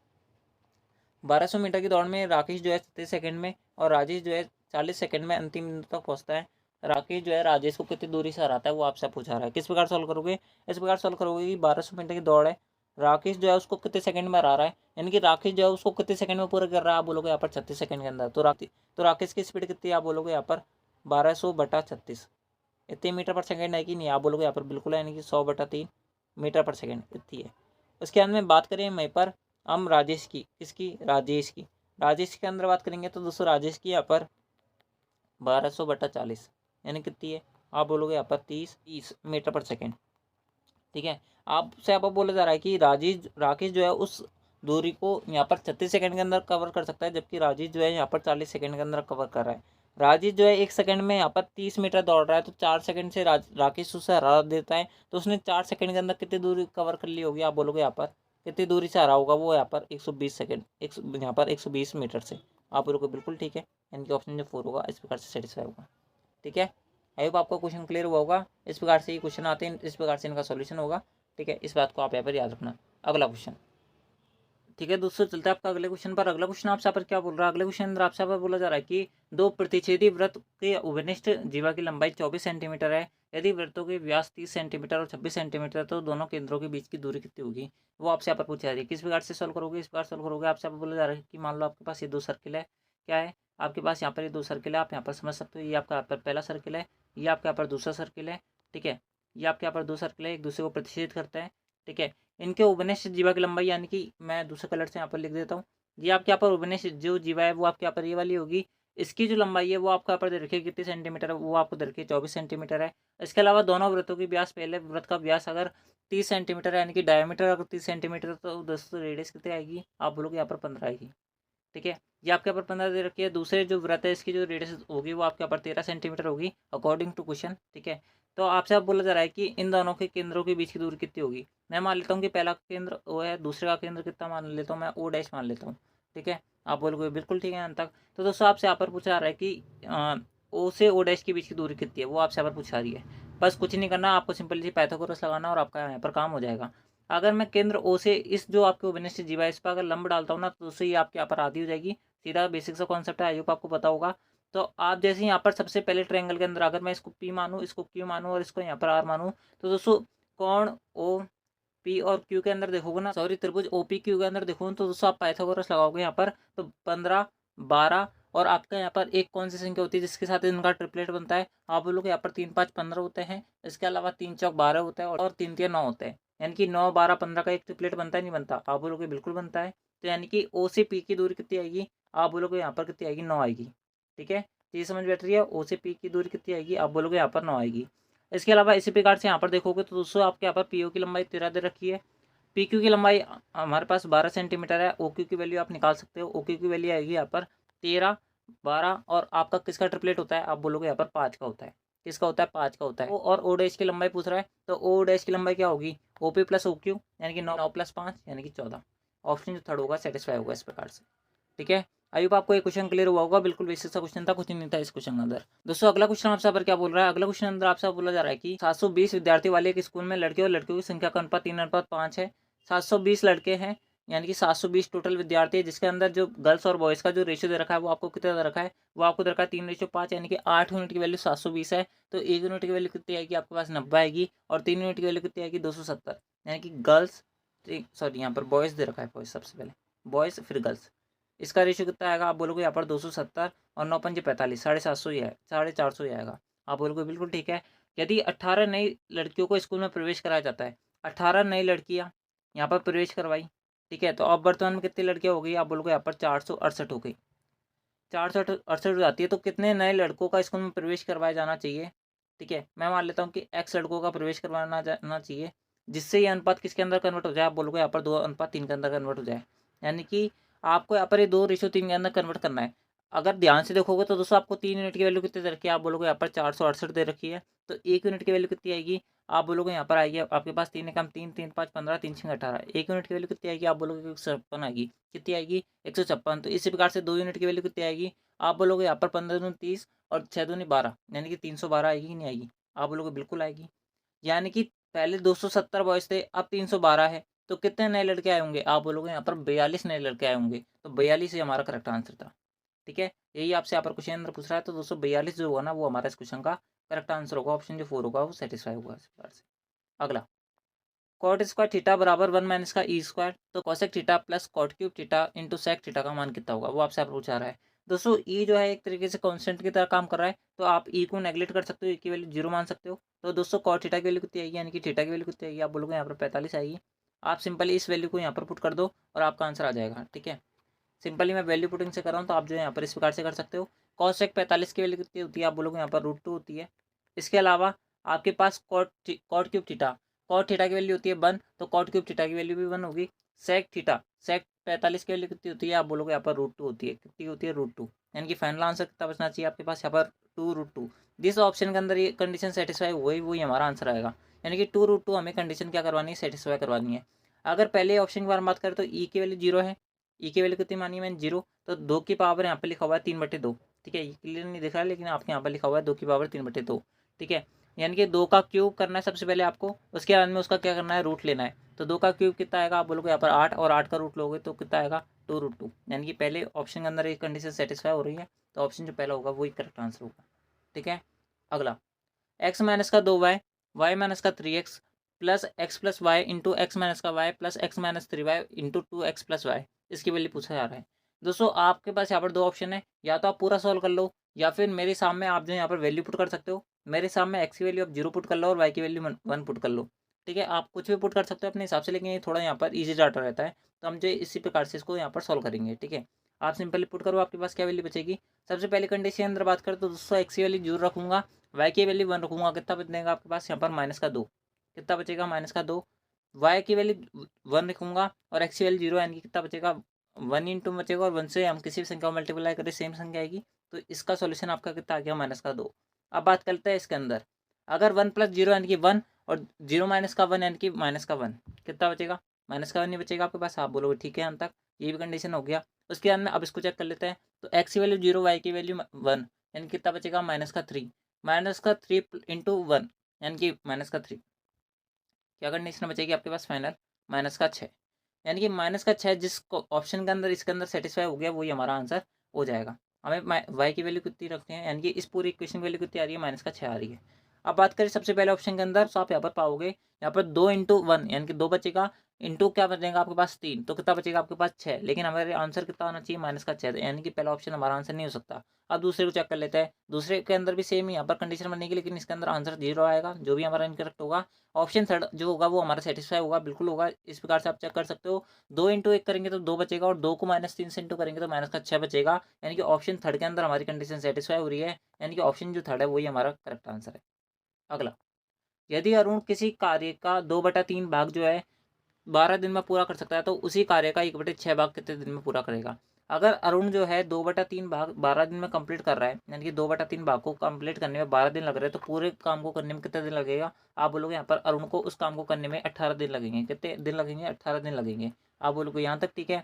1200 मीटर की दौड़ में राकेश जो है 30 सेकंड में और राजेश जो है 40 सेकंड में अंतिम बिंदु तक पहुंचता है। राकेश जो है राजेश को कितनी दूरी से हराता है, वो आपसे पूछा रहा है। किस प्रकार सॉल्व करोगे? इस प्रकार सॉल्व करोगे कि 1200 मीटर की दौड़ है, राकेश जो है उसको कितने सेकंड में हरा रहा है, यानी कि राकेश जो है उसको कितने सेकंड में पूरा कर रहा है? आप बोलोगे यहाँ पर 36 सेकंड के अंदर। तो राकेश की स्पीड कितनी है? आप बोलोगे यहाँ पर 1200 बटा 36, इतने मीटर पर सेकंड है कि नहीं? आप बोलोगे यहाँ पर बिल्कुल है, यानी कि 100 बटा 3 मीटर पर सेकंड इतनी है। उसके अंदर में बात करें वहीं पर हम राजेश की, किसकी? राजेश की। राजेश के अंदर बात करेंगे तो दोस्तों राजेश की यहाँ पर 1200 बटा 40 यानी कितनी है? आप बोलोगे यहाँ पर 30 मीटर पर सेकंड, ठीक है। आपसे आप बोला जा रहा है कि राकेश जो है उस दूरी को यहाँ पर 36 सेकंड के अंदर कवर कर सकता है, जबकि राजेश जो है यहाँ पर 40 सेकंड के अंदर कवर कर रहा है। राजेश जो है 1 सेकंड में यहाँ पर 30 मीटर दौड़ रहा है, तो 4 सेकंड से राकेश उसे हरा देता है, तो उसने 4 सेकंड के अंदर कितनी दूरी कवर कर ली होगी? आप बोलोगे यहाँ पर कितनी दूरी से हरा होगा? वो यहाँ पर 120 सेकंड, यहाँ पर 120 मीटर से। आप बोलोगे बिल्कुल ठीक है, यानी कि ऑप्शन जो 4 होगा इस प्रकार से सेटिस्फाई होगा, ठीक है। आई होप आपका क्वेश्चन क्लियर हुआ होगा। इस प्रकार से ये क्वेश्चन आते हैं, इस प्रकार से इनका सॉल्यूशन होगा, ठीक है। इस बात को आप यहाँ पर याद रखना। अगला क्वेश्चन, ठीक है दोस्तों, चलते हैं आपका अगले क्वेश्चन पर। अगला क्वेश्चन आपसे पर क्या बोल रहा है? अगले क्वेश्चन अंदर आपसे पर बोला जा रहा है कि दो प्रतिच्छेदी वृत्त के उभयनिष्ठ जीवा की लंबाई 24 सेंटीमीटर है। यदि वृत्तों के व्यास 30 सेंटीमीटर और 26 सेंटीमीटर है, तो दोनों केंद्रों के बीच की दूरी कितनी होगी? वो आपसे यहाँ पर पूछा जा रही है। किस प्रकार से सॉल्व करोगे? इस प्रकार सॉल्व करोगे, आपसे यहाँ पर बोला जा रहा है कि मान लो आपके पास ये 2 सर्किल है। क्या है आपके पास? यहाँ पर ये 2 सर्किल है, आप यहाँ पर समझ सकते हो। ये आपका यहाँ पर पहला सर्किल है, ये आपके यहाँ पर दूसरा सर्किल है, ठीक है। ये आपके यहाँ पर 2 सर्किल है, एक दूसरे को प्रतिच्छेद करता है, ठीक है। इनके उभयनिष्ठ जीवा की लंबाई, यानी कि मैं दूसरे कलर से यहाँ पर लिख देता हूँ। ये आपके यहाँ पर उभयनिष्ठ जो जीवा है वो आपके यहाँ पर ये वाली होगी, इसकी जो लंबाई है वो आपको यहाँ पर दे रखी है कितनी सेंटीमीटर है, वो आपको दे रखी है 24 सेंटीमीटर है। इसके अलावा दोनों वृत्तों की व्यास, पहले वृत्त का व्यास अगर 30 सेंटीमीटर है, यानी कि डायमीटर अगर 30 सेंटीमीटर, तो दोस्तों रेडियस कितनी आएगी, आप बोलोगे यहाँ पर 15 आएगी। ठीक है, ये आपके यहाँ पर 15 दे रखी है। दूसरे जो वृत्त है इसकी जो रेडियस होगी वो आपके यहाँ पर 13 सेंटीमीटर होगी अकॉर्डिंग टू क्वेश्चन। ठीक है, तो आपसे अब बोला जा रहा है कि इन दोनों के केंद्रों के बीच की दूरी कितनी होगी। मैं मान लेता हूँ कि पहला केंद्र ओ है, दूसरे का केंद्र कितना मान लेता हूँ मैं, ओ डैश मान लेता हूँ। ठीक है, आप बोलोगे बिल्कुल ठीक है अंत तक। तो दोस्तों आपसे यहाँ पर पूछा जा रहा है कि ओ से ओ डैश के बीच की दूरी कितनी है, वो आपसे यहाँ पर पूछा रही है। बस कुछ नहीं करना, आपको सिंपल सी पाइथागोरस लगाना और आपका यहाँ पर काम हो जाएगा। अगर मैं केंद्र ओ से इस जो आपके ओबिनिस्ट जीवा है इस पर अगर लंब डालता हूँ ना, तो उससे ये आपके यहाँ पर आधी हो जाएगी। सीधा बेसिक सा कॉन्सेप्ट है, आई होप आपको पता होगा। तो आप जैसे ही यहाँ पर सबसे पहले ट्रायंगल के अंदर अगर मैं इसको पी मानूँ, इसको क्यू मानूँ और इसको यहाँ पर आर मानूँ, तो दोस्तों कोण ओ पी और क्यू के अंदर देखोगे ना, सॉरी त्रिभुज ओ पी क्यू के अंदर देखोगे तो दोस्तों आप पाइथागोरस लगाओगे यहाँ पर, तो 15, 12 और आपका यहाँ पर एक कौन सी संख्या होती है जिसके साथ इनका ट्रिपलेट बनता है, आप बोलोगे यहाँ पर 3, 5, 15 होते हैं। इसके अलावा 3, 4, 12 होता है और 3, 3, 9 होते हैं, यानी कि 9, 12, 15 का एक ट्रिपलेट बनता है नहीं बनता, आप बोलोगे बिल्कुल बनता है। तो यानी कि ओ से पी की दूरी कितनी आएगी, आप बोलोगे यहाँ पर कितनी आएगी, 9 आएगी। ठीक है, ये समझ बैठ रही है, ओ से पी की दूरी कितनी आएगी, आप बोलोगे यहाँ पर 9 आएगी। इसके अलावा इसी प्रकार से यहाँ पर देखोगे तो दोस्तों आपके यहाँ पर पी ओ की लंबाई 13 दे रखी है, पी क्यू की लंबाई हमारे पास 12 सेंटीमीटर है, ओ क्यू की वैल्यू आप निकाल सकते हो, ओ क्यू की वैल्यू आएगी यहाँ पर 13, 12 और आपका किसका ट्रिपलेट होता है, आप बोलोगे यहाँ पर 5 का होता है। किसका होता है, 5 का होता है। और ओ डैश की लंबाई पूछ रहा है, तो ओ डैश की लंबाई क्या होगी, O P plus O Q, यानी कि 9 प्लस 5 यानी कि 14। ऑप्शन जो थर्ड होगा सेटिस्फाई होगा इस प्रकार से। ठीक है, आई होप आपको ये क्वेश्चन क्लियर हुआ होगा, बिल्कुल बेसिक सा क्वेश्चन था, कुछ नहीं था इस क्वेश्चन के अंदर। दोस्तों अगला क्वेश्चन आपसे पर क्या बोल रहा है, अगला क्वेश्चन अंदर आपसे बोला जा रहा है कि 720 विद्यार्थी वाले एक स्कूल में लड़के और लड़कियों की संख्या का अनुपात 3:5 है। 720 लड़के हैं, यानी कि 720 टोटल विद्यार्थी है, जिसके अंदर जो गर्ल्स और बॉयज़ का जो रेशियो दे रखा है वो आपको कितना दे रखा है, वो आपको दे रखा है 3:5, यानी कि 8 यूनिट की वैल्यू 720 है। तो 1 यूनिट की वैल्यू कितनी आएगी आपके पास, 90 आएगी, और 3 यूनिट की वैल्यू कितनी आएगी, 270, यानी कि गर्ल्स, सॉरी यहाँ पर बॉयज़ दे रखा है, बॉयज़ सबसे पहले, बॉयज़ फिर गर्ल्स, इसका रेशियो कितना आएगा, आप बोलोगे यहाँ पर 270 और 9 पंजे 45, 750 ही है, 450 ही आएगा। आप बोलोगे बिल्कुल ठीक है। यदि 18 नई लड़कियों को स्कूल में प्रवेश कराया जाता है, 18 नई लड़कियाँ यहाँ पर प्रवेश करवाई, ठीक है, तो अब वर्तमान में कितनी लड़कियाँ हो गई, आप बोलोगे यहाँ पर 468 हो गई, 468 हो जाती है। तो कितने नए लड़कों का स्कूल में प्रवेश करवाया जाना चाहिए। ठीक है, मैं मान लेता हूँ कि एक्स लड़कों का प्रवेश करवाना जाना चाहिए, जिससे ये अनुपात किसके अंदर कन्वर्ट हो जाए, आप बोलोगे यहाँ पर 2:3 के अंदर कन्वर्ट हो जाए, यानी कि आपको यहाँ पर ये 2:3 के अंदर कन्वर्ट करना है। अगर ध्यान से देखोगे तो दोस्तों आपको 3 यूनिट की वैल्यू कितनी दे रखी है, आप बोलोगे यहाँ पर 468 दे रखी है, तो 1 यूनिट की वैल्यू कितनी आएगी, आप बोलोगे यहाँ पर आएगी आपके पास 3 एकम 3, 3, 5, 15, 3, 6, 18, 1 यूनिट की वैल्यू कितनी आएगी, आप बोलोगे 156 आएगी, कितनी आएगी 156। तो इसी प्रकार से 2 यूनिट की वैल्यू कितनी आएगी, आप बोलोगे यहाँ पर 15 दूनी 30 और 6 दूनी 12, यानी कि 312 आएगी कि नहीं आएगी, आप बोलोगे बिल्कुल आएगी। यानी कि पहले 270 बॉयज़ थे, अब 312 है, तो कितने नए लड़के आए होंगे, आप बोलोगे यहाँ पर 42 नए लड़के आए होंगे, तो 42 ही हमारा करेक्ट आंसर था। ठीक है, यही आपसे यहाँ पर क्वेश्चन आंसर पूछ रहा है, तो दोस्तों 42 जो होगा ना वो हमारा इस क्वेश्चन का करेक्ट आंसर होगा, ऑप्शन जो 4 होगा वो सेटिस्फाई होगा इस प्रकार से। अगला, कॉट स्क्वायर थीटा बराबर 1 माइनस का ई स्क्वायर, तो cosec theta plus cot cube theta into sec theta का मान कितना होगा, वो आपसे आप पूछा रहा है। दोस्तों ई जो है एक तरीके से कांस्टेंट की तरह काम कर रहा है, तो आप ई को नेगलेक्ट कर सकते हो, ई की वैल्यू 0 मान सकते हो। तो दोस्तों कॉट थीटा की वैल्यू कितनी आएगी, यानी कि थीटा की वैल्यू कितनी आएगी, आप बोलोगे यहाँ पर 45 आएगी। आप सिंपली इस वैल्यू को यहाँ पर पुट कर दो और आपका आंसर आ जाएगा। ठीक है, सिंपली मैं वैल्यू पुटिंग से कर रहा हूँ, तो आप जो है यहाँ पर इस प्रकार से कर सकते हो। कॉसेक 45 की वैल्यू कितनी होती है, आप बोलोगे यहाँ पर √2 होती है। इसके अलावा आपके पास cot cube theta, cot theta की वैल्यू होती है 1, तो कॉट क्यूब थीटा की वैल्यू भी 1 होगी। सेक थीटा, सेक 45 की वैल्यू कितनी होती है, आप बोलोगे यहाँ पर √2 होती है, कितनी होती है √2, यानी कि फाइनल आंसर कितना बचना चाहिए आपके पास यहाँ पर 2√2। जिस ऑप्शन के अंदर ये कंडीशन सेटिस्फाई वही हमारा आंसर आएगा, यानी कि 2√2 हमें कंडीशन क्या करवानी है, सेटिस्फाई करवानी है। अगर पहले ऑप्शन की बारे में बात करें तो ई की वैल्यू 0 है, ई की वैल्यू कितनी मानी है मैंने 0, तो 2 की पावर यहाँ पे लिखा हुआ है 3/2। ठीक है, ये क्लियर नहीं दिख रहा है लेकिन आपके यहाँ पर लिखा हुआ है 2 की पावर 3/2। ठीक है, यानी कि 2 का क्यूब करना है सबसे पहले आपको, उसके बाद में उसका क्या करना है, रूट लेना है। तो 2 का क्यूब कितना आएगा, आप बोलोगे यहाँ पर 8, और 8 का रूट लोगे तो कितना आएगा 2√2, यानी कि पहले ऑप्शन के अंदर एक कंडीशन सेटिस्फाई हो रही है, तो ऑप्शन जो पहला होगा वही करेक्ट आंसर होगा। ठीक है, अगला, एक्स माइनस का 2y, वाई माइनस का 3x plus X plus Y into X minus का Y plus X minus 3y into 2x plus Y, इसकी वैल्यू पूछा जा रहा है। दोस्तों आपके पास यहाँ पर दो ऑप्शन है, या तो आप पूरा सॉल्व कर लो, या फिर मेरे सामने आप जो यहाँ पर वैल्यू पुट कर सकते हो। मेरे सामने एक्स की वैल्यू आप 0 पुट कर लो और वाई की वैल्यू 1 पुट कर लो। ठीक है, आप कुछ भी पुट कर सकते हो अपने हिसाब से, लेकिन ये थोड़ा यहाँ पर ईजी डाटा रहता है, तो हम जो इसी प्रकार से इसको यहाँ पर सॉल्व करेंगे। ठीक है, आप सिंपली पुट करो, आपके पास क्या वैल्यू बचेगी। सबसे पहले कंडीशन के अंदर बात करें तो दोस्तों एक्स की वैल्यू 0 रखूंगा, वाई की वैल्यू 1 रखूंगा, कितना बचेगा आपके पास यहाँ पर -2, कितना बचेगा -2। वाई की वैल्यू 1 रखूंगा और एक्स की वैल्यू 0, यानी कि कितना बचेगा 1 इंटू बचेगा, और 1 से हम किसी भी संख्या को मल्टीप्लाई करें सेम संख्या आएगी, तो इसका सोल्यूशन आपका कितना आ गया -2। अब बात करते हैं इसके अंदर, अगर 1 + 0 यानी कि 1 और 0 - 1 यानी कि -1, कितना बचेगा -1 ही बचेगा आपके पास। आप बोलोगे ठीक है, यहाँ तक ये भी कंडीशन हो गया। उसके बाद में अब इसको चेक कर लेते हैं, तो एक्स की वैल्यू 0, वाई की वैल्यू 1, यानी कितना बचेगा -3, -3 इंटू 1 यानी कि -3, क्या कंडीशन बचेगी आपके पास फाइनल -6, यानी कि -6 जिस ऑप्शन के अंदर इसके अंदर सेटिस्फाई हो गया वही हमारा आंसर हो जाएगा। हमें वाई की वैल्यू कितनी रखते हैं, यानी कि इस पूरी इक्वेशन की वैल्यू कितनी आ रही है -6 आ रही है। अब बात करें सबसे पहले ऑप्शन के अंदर, तो आप यहाँ पर पाओगे यहाँ पर 2 इंटू 1 यानी कि 2 बचेगा, इंटू क्या बचेगा आपके पास 3, तो कितना बचेगा आपके पास 6, लेकिन हमारे आंसर कितना आना चाहिए -6, यानी कि पहला ऑप्शन हमारा आंसर नहीं हो सकता। अब दूसरे को चेक कर लेते हैं, दूसरे के अंदर भी सेम ही यहाँ पर कंडीशन बनेगी, लेकिन इसके अंदर आंसर 0 आएगा, जो भी हमारा इनकरेक्ट होगा। ऑप्शन थर्ड जो होगा वो हमारा सेटिस्फाई होगा, बिल्कुल होगा। इस प्रकार से आप चेक कर सकते हो, 2 इंटू 1 करेंगे तो 2 बचेगा, और 2 को -3 से इंटू करेंगे तो -6 बचेगा, यानी कि ऑप्शन थर्ड के अंदर हमारी कंडीशन सेटिस्फाई हो रही है, यानी कि ऑप्शन जो थर्ड है वही हमारा करेक्ट आंसर है। अगला, यदि अरुण किसी कार्य का 2/3 भाग जो है 12 दिन में पूरा कर सकता है, तो उसी कार्य का 1/6 भाग कितने दिन में पूरा करेगा। अगर अरुण जो है 2/3 भाग 12 दिन में कंप्लीट कर रहा है, यानी कि 2/3 भाग को कंप्लीट करने में 12 दिन लग रहे हैं, तो पूरे काम को करने में कितने दिन लगेगा। आप बोलोगे यहाँ पर अरुण को उस काम को करने में 18 दिन लगेंगे, कितने दिन लगेंगे 18 दिन लगेंगे। आप बोलोगे यहाँ तक ठीक है,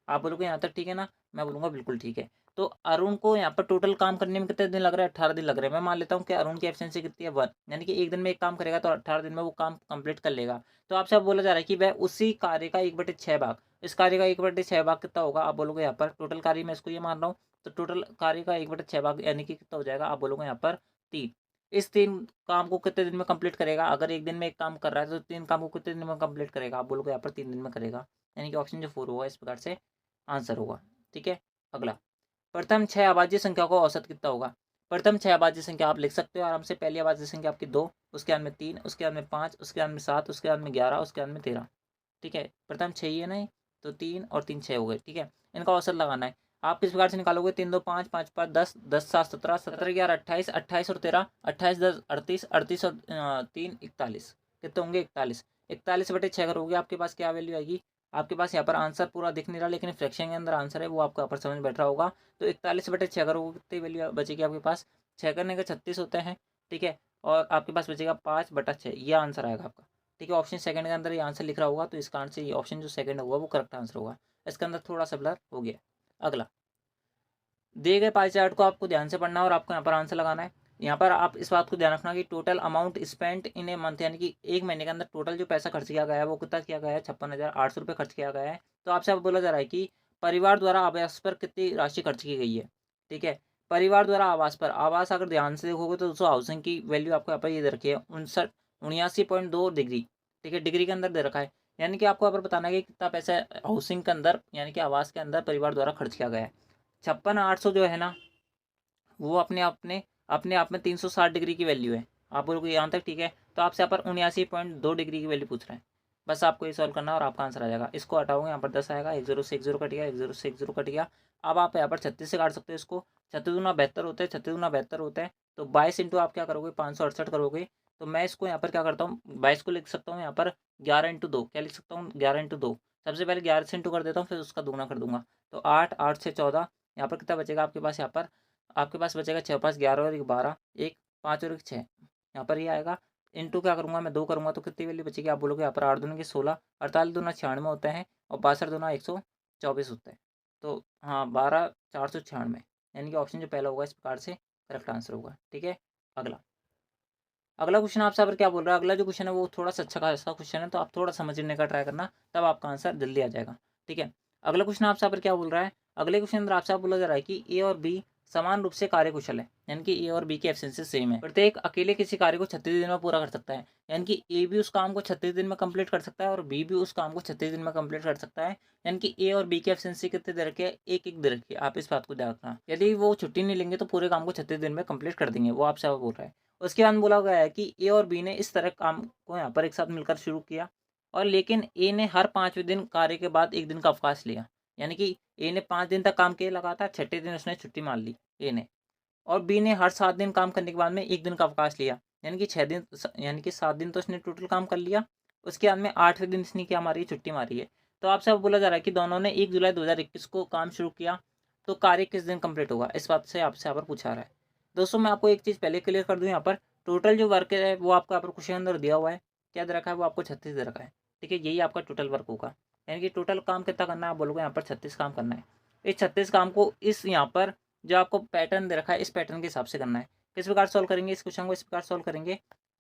आप बोलोगे यहाँ तक ठीक है ना, मैं बोलूँगा बिल्कुल ठीक है। तो अरुण को यहाँ पर टोटल काम करने में कितने दिन लग रहे हैं, 18 दिन लग रहे हैं। मैं मान लेता हूँ कि अरुण की एफिशिएंसी कितनी है 1, यानी कि एक दिन में एक काम करेगा तो 18 दिन में वो काम कंप्लीट कर लेगा। तो आपसे अब बोला जा रहा है कि वह उसी कार्य का 1/6 भाग, इस कार्य का 1/6 भाग कितना होगा। आप बोलोगे यहाँ पर टोटल कार्य मैं इसको ये मान रहा हूँ, तो टोटल कार्य का 1/6 भाग यानी कि कितना हो जाएगा। आप बोलोगे यहाँ पर 3, इस 3 काम को कितने दिन में कंप्लीट करेगा। अगर एक दिन में एक काम कर रहा है तो 3 काम को कितने दिन में कंप्लीट करेगा। आप बोलोगे यहाँ पर 3 दिन में करेगा, यानी कि ऑप्शन जो 4 होगा इस प्रकार से आंसर होगा। ठीक है, अगला, प्रथम 6 अभाज्य संख्या का औसत कितना होगा। प्रथम 6 अभाज्य संख्या आप लिख सकते हो आराम से। पहली अभाज्य संख्या आपकी 2, उसके बाद में 3, उसके बाद में 5, उसके बाद में 7, उसके बाद में 11, उसके बाद में 13। ठीक है, प्रथम 6 ही है नहीं, तो 3 और 3 6 हो गए। ठीक है, इनका औसत लगाना है। आप किस प्रकार से निकालोगे, 3 2 5, 5 5 10, 10 7 17, 17 11 28, 28 और 13, 28 10 38, 38 और 3 41, कितने होंगे 41। 41/6 करोगे आपके पास क्या वैल्यू आएगी। आपके पास यहाँ पर आंसर पूरा दिख नहीं रहा, लेकिन फ्रैक्शन के अंदर आंसर है वो आपको यहाँ पर समझ बैठ रहा होगा। तो 41/6 करोगे कितनी वैल्यू बचेगी आपके पास, 6 करने के 36 होते हैं। ठीक है, और आपके पास बचेगा 5/6, ये आंसर आएगा आपका। ठीक है, ऑप्शन सेकंड के अंदर ये आंसर लिख रहा होगा, तो इसका आंसर ये ऑप्शन जो सेकंड होगा वो करेक्ट आंसर होगा। इसके अंदर थोड़ा सा ब्लर हो गया। अगला, दिए गए पाई चार्ट को आपको ध्यान से पढ़ना है और आपको यहाँ पर आंसर लगाना है। यहाँ पर आप इस बात को ध्यान रखना कि total amount spent in a month, यानी कि एक महीने के अंदर टोटल जो पैसा खर्च किया गया है वो कितना किया गया है, 56,800 रुपये खर्च किया गया है। तो आपसे अब बोला जा रहा है कि परिवार द्वारा आवास पर कितनी राशि खर्च की गई है। ठीक है, परिवार द्वारा आवास पर, आवास अगर ध्यान से देखोगे तो दोस्तों हाउसिंग की वैल्यू आपको यहाँ पर ये दे रखी है 79 डिग्री। ठीक है, डिग्री के अंदर दे रखा है, यानी कि आपको यहाँ पर बताना है कि कितना पैसा हाउसिंग के अंदर यानी कि आवास के अंदर परिवार द्वारा खर्च किया गया है। 56,800 जो है ना वो अपने आप में 360 डिग्री की वैल्यू है। आप बोलोगे यहाँ तक ठीक है, तो आपसे यहाँ पर 79.2 डिग्री की वैल्यू पूछ रहे हैं। बस आपको ये सॉल्व करना है और आपका आंसर आ जाएगा। इसको हटाओगे यहाँ पर 10 आएगा, 1 0 से 1 0 कट गया, 1 0 से 1 0 कट गया। अब आप यहाँ पर 36 से काट सकते हो इसको, 36 दूना 72 होते हैं, 36 दूना 72 होते हैं, तो 22 इंटू आप क्या करोगे 568 करोगे। तो मैं इसको यहाँ पर क्या करता हूँ 22 को लिख सकता हूँ यहाँ पर 11 इंटू 2, क्या लिख सकता हूँ 11 इंटू 2। सबसे पहले 11 से इंटू कर देता हूँ, फिर उसका दूना कर दूंगा, तो 8 8 से 14। यहाँ पर कितना बचेगा आपके पास, यहाँ पर आपके पास बचेगा 6 5 11 और 1 12, 1 5 और 1 6, यहाँ पर ये आएगा। इंटू क्या करूँगा मैं 2 करूँगा, तो कितनी वैल्यू बचेगी। आप बोलोगे यहाँ पर 8 दूनी के 16, 48 दूना 96 होते हैं, और 62 दूना 124 होता है। तो हाँ 12 496, यानी कि ऑप्शन जो पहला होगा इस प्रकार से करेक्ट आंसर होगा। ठीक है, अगला, अगला क्वेश्चन आपसे पर क्या बोल रहा है। अगला जो क्वेश्चन है वो थोड़ा सा अच्छा खासा क्वेश्चन है, तो आप थोड़ा समझने का ट्राई करना, तब आपका आंसर जल्दी आ जाएगा। ठीक है, अगला क्वेश्चन आपसे पर क्या बोल रहा है। अगले क्वेश्चन अंदर आपसे बोला जा रहा है कि ए और बी समान रूप से कार्यकुशल है, यानी कि ए और बी की एफिशिएंसी सेम है। प्रत्येक अकेले किसी कार्य को 36 दिन में पूरा कर सकता है, यानी कि ए भी उस काम को 36 दिन में कंप्लीट कर सकता है और बी भी उस काम को 36 दिन में कंप्लीट कर सकता है। यानी कि ए और बी की एफिशिएंसी कितने दे रखी है, एक एक दे रखी है। आप इस बात को ध्यान रखना, यदि वो छुट्टी नहीं लेंगे तो पूरे काम को 36 दिन में कंप्लीट कर देंगे, वो आपसे बोल रहा है। उसके बाद बोला गया है कि ए और बी ने इस तरह काम को यहाँ पर एक साथ मिलकर शुरू किया, और लेकिन ए ने हर 5वें दिन कार्य के बाद एक दिन का अवकाश लिया। यानी कि ए ने 5 दिन तक काम किया लगातार, छठे दिन उसने छुट्टी मान ली ए ने। और बी ने हर 7 दिन काम करने के बाद में 1 दिन का अवकाश लिया, यानी कि 6 दिन यानी कि 7 दिन तो इसने टोटल काम कर लिया। उसके बाद में 8वें दिन इसने क्या मारी है, छुट्टी मारी है। तो आपसे अब बोला जा रहा है कि दोनों ने 1 जुलाई 2021 को काम शुरू किया, तो कार्य किस दिन कंप्लीट होगा, इस बात से आपसे यहाँ पर पूछा रहा है। दोस्तों मैं आपको एक चीज़ पहले क्लियर कर दूँ, यहाँ पर टोटल जो वर्क है वो आपको यहाँ पर क्वेश्चन अंदर दिया हुआ है, क्या दे रखा है, वो आपको 36 दे रखा है। ठीक है, यही आपका टोटल वर्क होगा, यानी कि टोटल काम कितना करना है, आप बोलोगे यहाँ पर 36 काम करना है। इस 36 काम को इस यहाँ पर जो आपको पैटर्न दे रखा है, इस पैटर्न के हिसाब से करना है। किस प्रकार सॉल्व करेंगे इस क्वेश्चन को, इस प्रकार सॉल्व करेंगे।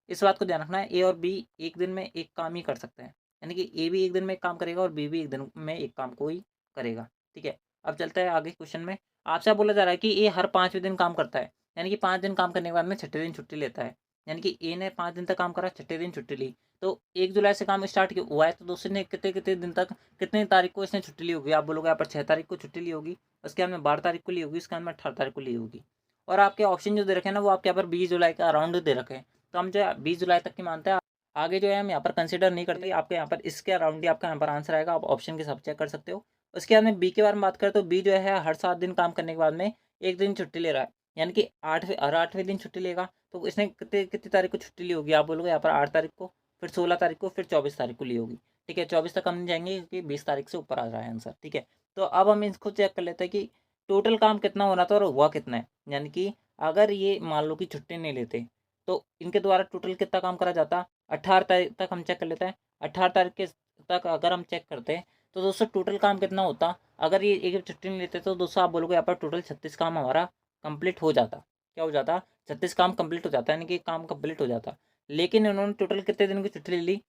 इस बात को ध्यान रखना है, ए और बी एक दिन में एक काम ही कर सकते हैं, यानी कि ए भी एक दिन में एक काम करेगा और बी भी एक दिन में एक काम को ही करेगा। ठीक है, अब चलता है आगे क्वेश्चन में। आपसे आप बोला जा रहा है कि ए हर 5वें दिन काम करता है, यानी कि 5 दिन काम करने के बाद में छठे दिन छुट्टी लेता है। यानी कि ए ने 5 दिन तक काम करा, छठे दिन छुट्टी ली, तो 1 जुलाई से काम स्टार्ट हुआ है, तो दूसरे ने कितने कितने दिन तक, कितने तारीख को इसने छुट्टी ली होगी, आप बोलोगे यहाँ पर 6 तारीख को छुट्टी ली होगी, उसके बाद में 12 तारीख को ली होगी, उसके बाद में 18 तारीख को ली होगी। और आपके ऑप्शन जो दे रखे हैं ना, वो आपके यहाँ पर 20 जुलाई का अराउंड दे रखे हैं, तो हम जो है 20 जुलाई तक की मानते हैं, आगे जो है हम यहाँ पर कंसिडर नहीं करते। आपके यहाँ पर इसके अराउंड ही आपका यहाँ पर आंसर आएगा, आप ऑप्शन के हिसाब से चेक कर सकते हो। उसके बाद में बी के बारे में बात करें, तो बी जो है हर 7 दिन काम करने के बाद में 1 दिन छुट्टी ले रहा है, यानी कि 8वें दिन छुट्टी लेगा, तो इसने कितने कितनी तारीख को छुट्टी ली होगी, आप बोलोगे यहाँ पर 8 तारीख को, फिर 16 तारीख को, फिर 24 तारीख को ली होगी। ठीक है, 24 तक हम नहीं जाएंगे क्योंकि 20 तारीख से ऊपर आ रहा है आंसर। ठीक है, तो अब हम इसको चेक कर लेते हैं कि टोटल काम कितना होना था और हुआ कितना है। यानी कि अगर ये मान लो कि छुट्टी नहीं लेते, तो इनके द्वारा टोटल कितना काम करा जाता। 18 तारीख तक हम चेक कर लेते हैं, 18 तारीख के तक अगर हम चेक करते हैं, तो दोस्तों टोटल काम कितना होता। अगर ये एक छुट्टी नहीं लेते, तो दोस्तों आप बोलोगे यहाँ पर टोटल 36 काम हमारा कंप्लीट हो जाता। क्या हो जाता, 36 काम कंप्लीट हो जाता, यानी कि काम कंप्लीट हो जाता। लेकिन इन्होंने टोटल कितने दिन की छुट्टी ले ली,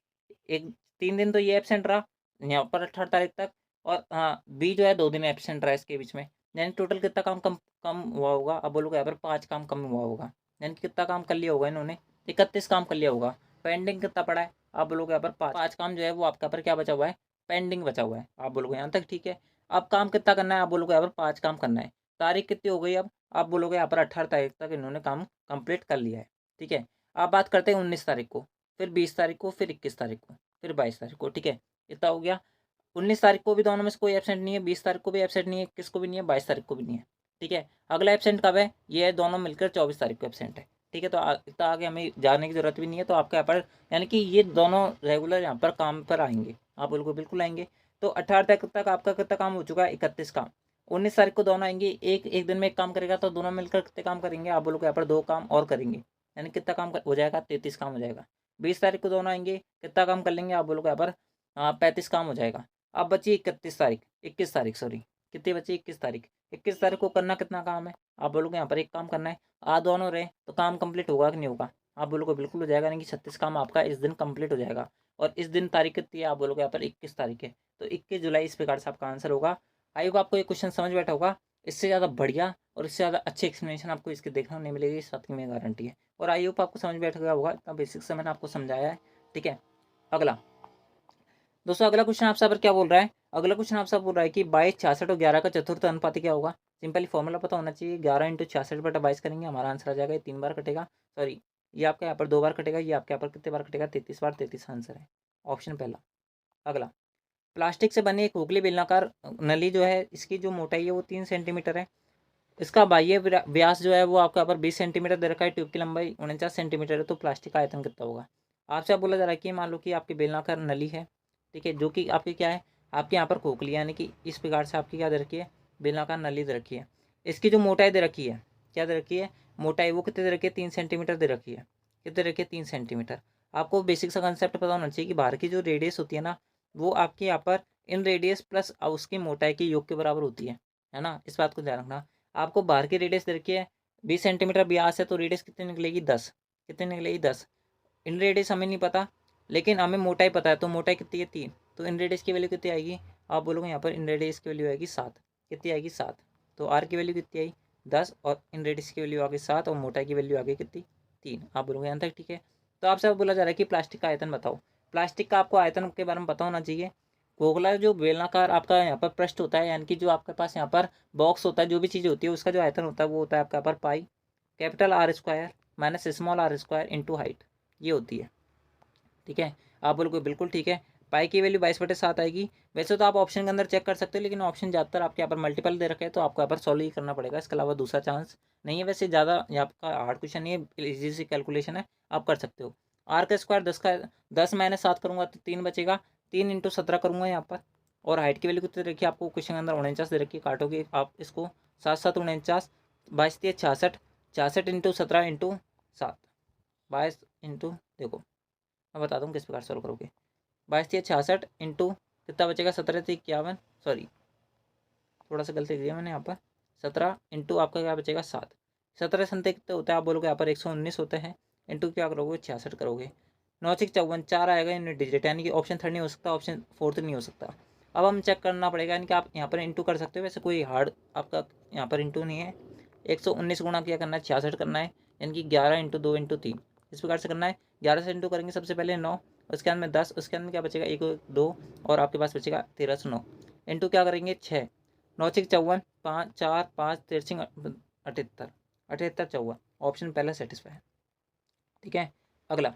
एक 3 दिन तो ये एबसेंट रहा यहाँ पर 18 तारीख तक, और हाँ बी जो है 2 दिन एबसेंट रहा इसके बीच में, यानी टोटल कितना काम कम कम हुआ होगा, अब बोलोगे यहाँ पर 5 काम कम हुआ होगा। यानी कि कितना काम कर लिया होगा इन्होंने, 31 काम कर लिया होगा। पेंडिंग कितना पड़ा है, आप बोलोगे यहाँ पर 5 काम जो है वो आपका पर क्या बचा हुआ है, पेंडिंग बचा हुआ है, आप बोलोगे यहाँ तक ठीक है। अब काम कितना करना है, आप बोलोगे यहाँ पर 5 काम करना है। तारीख कितनी हो गई, अब आप बोलोगे यहाँ पर 18 तारीख तक इन्होंने काम कंप्लीट कर लिया है। ठीक है, अब बात करते हैं 19 तारीख को, फिर 20 तारीख को, फिर 21 तारीख को, फिर 22 तारीख को। ठीक है, इतना हो गया। 19 तारीख को भी दोनों में से कोई एबसेंट नहीं है, 20 तारीख को भी एबसेंट नहीं है, 21 को भी नहीं है, 22 तारीख को भी नहीं है। ठीक है, अगला एबसेंट कब है, ये है दोनों मिलकर 24 तारीख को एबसेंट है। ठीक है, तो इतना आगे हमें जाने की जरूरत भी नहीं है। तो आपके यहाँ पर यानी कि ये दोनों रेगुलर यहाँ पर काम पर आएंगे, आप बिल्कुल बिल्कुल आएंगे। तो 18 तारीख तक आपका कितना काम हो चुका है, 31 काम। 19 तारीख को दोनों आएंगे, एक एक दिन में एक काम करेगा, तो दोनों मिलकर कितने काम करेंगे, आप बोलोगे यहाँ पर 2 काम और करेंगे, यानी कितना काम हो जाएगा, 33 काम हो जाएगा। 20 तारीख को दोनों आएंगे, कितना काम कर लेंगे, आप बोलोगे यहाँ पर 35 काम हो जाएगा। अब बची 21 तारीख सॉरी, कितनी बची, 21 तारीख। 21 तारीख को करना कितना काम है, आप बोलोगे यहाँ पर एक काम करना है। दोनों रहे तो काम कंप्लीट होगा कि नहीं होगा, आप बोलोगे बिल्कुल हो जाएगा, यानी कि 36 काम आपका इस दिन कंप्लीट हो जाएगा। और इस दिन तारीख कितनी है, आप बोलोगे यहाँ पर 21 तारीख है, तो 21 जुलाई इस प्रकार से आपका आंसर होगा। आई होप आपको ये क्वेश्चन समझ बैठा होगा। इससे ज़्यादा बढ़िया और इससे ज़्यादा अच्छी एक्सप्लेनेशन आपको इसके देखने को नहीं मिलेगी, इस बात की मेरी गारंटी है। और आई होप आपको समझ बैठ गया होगा, इतना बेसिक से मैंने आपको समझाया है। ठीक है, अगला दोस्तों, अगला क्वेश्चन आपसे पर क्या बोल रहा है, अगला क्वेश्चन आपसे बोल रहा है कि 22, 66 और 11 का चतुर्थ अनुपात क्या होगा। सिंपली फॉर्मूला पता होना चाहिए, 11 इंटू 66/22 करेंगे, हमारा आंसर आ जाएगा। ये 3 बार कटेगा, सॉरी ये आपका यहाँ पर 2 बार कटेगा, ये आपके यहाँ पर कितने बार कटेगा, 33 बार, 33 आंसर है ऑप्शन पहला। अगला, प्लास्टिक से बनी एक खोखली बेलनाकार नली जो है, इसकी जो मोटाई है वो 3 सेंटीमीटर है। इसका बाह्य व्यास जो है वो आपका यहाँ पर 20 सेंटीमीटर दे रखा है, ट्यूब की लंबाई 49 सेंटीमीटर है, तो प्लास्टिक का आयतन कितना होगा। आपसे आप बोला जा रहा है कि मान लो कि आपकी बेलनाकार नली है, ठीक है, जो कि आपकी क्या है, आपके यहाँ पर खोखली, यानी कि इस प्रकार से आपकी क्या दे रखी है, बेलनाकार नली दे रखी है। इसकी जो मोटाई दे रखी है, क्या दे रखी है, मोटाई वो कितने दे रखी है, 3 सेंटीमीटर दे रखी है। कितने दे रखी है, 3 सेंटीमीटर। आपको बेसिक सा कंसेप्ट पता होना चाहिए कि बाहर की जो रेडियस होती है ना, वो आपके यहाँ पर इन रेडियस प्लस उसकी मोटाई के योग के बराबर होती है ना, इस बात को ध्यान रखना। आपको बाहर की रेडियस दे रखी है 20 सेंटीमीटर व्यास है, तो रेडियस कितनी निकलेगी, 10। कितनी निकलेगी, 10। इन रेडियस हमें नहीं पता, लेकिन हमें मोटाई पता है, तो मोटाई कितनी है, 3। तो इन रेडियस की वैल्यू कितनी आएगी, आप बोलोगे यहाँ पर इन रेडियस की वैल्यू आएगी 7। कितनी आएगी, 7। तो आर की वैल्यू कितनी आई, 10, और इन रेडियस की वैल्यू आ गई 7, और मोटाई की वैल्यू आ गई कितनी, 3। आप बोलोगे यहाँ तक ठीक है। तो आपसे अब बोला जा रहा है कि प्लास्टिक का आयतन बताओ। प्लास्टिक का आपको आयतन के बारे में पता होना चाहिए। खोखला जो बेलनाकार आपका यहाँ पर पृष्ठ होता है, यानी कि जो आपके पास यहाँ पर बॉक्स होता है, जो भी चीज़ होती है, उसका जो आयतन होता है वो होता है आपका यहाँ पर pi capital R square minus small R square into height, ये होती है। ठीक है, आप बोलोगे बिल्कुल ठीक है। पाई की वैल्यू 22/7 आएगी। वैसे तो आप ऑप्शन के अंदर चेक कर सकते हो, लेकिन ऑप्शन ज़्यादातर आपके यहाँ पर मल्टीपल दे रखे हैं, तो आपको यहाँ पर सॉल्व ही करना पड़ेगा, इसके अलावा दूसरा चांस नहीं है। वैसे ज़्यादा यहाँ आपका हार्ड क्वेश्चन नहीं है, ईजी सी कैलकुलेशन है, आप कर सकते हो। आर का स्क्वायर 10 माइनस 7 करूँगा तो 3 बचेगा, 3 इंटू 17 करूँगा यहाँ पर। और हाइट की वैल्यू कितनी रखी है आपको क्वेश्चन के अंदर, 49 दे रखी है, काटोगे आप इसको 7 7 49, 22 66 इंटू 17 इंटू 7, 22 इंटू, देखो मैं बता दूँ किस प्रकार सॉल्व करोगे। 22 66 इंटू कितना बचेगा, 17 51, सॉरी थोड़ा सा गलती किया मैंने यहाँ पर, 17 इंटू आपका क्या बचेगा 7, 17 संते कितने होता है आप बोलोगे यहाँ पर 119 होते हैं, इंटू क्या करोगे 66 करोगे, 9 6 54, 4 आएगा इन डिजिट, यानी कि ऑप्शन 3 नहीं हो सकता, ऑप्शन 4 नहीं हो सकता। अब हम चेक करना पड़ेगा, यानी कि आप यहाँ पर इंटू कर सकते हो, वैसे कोई हार्ड आपका यहाँ पर इंटू नहीं है। 119 गुणा क्या करना है, 66 करना है, यानी कि 11 इंटू 2 इंटू 3 इस प्रकार से करना है। 11 से इंटू करेंगे सबसे पहले 9, उसके अंदर में 10, उसके अंदर क्या बचेगा 1 2, और आपके पास बचेगा 13 से 9, इंटू क्या करेंगे 6, 9 6 54, 5 4 5 13 78, 78 54, ऑप्शन पहला सेटिस्फाई है। ठीक है, अगला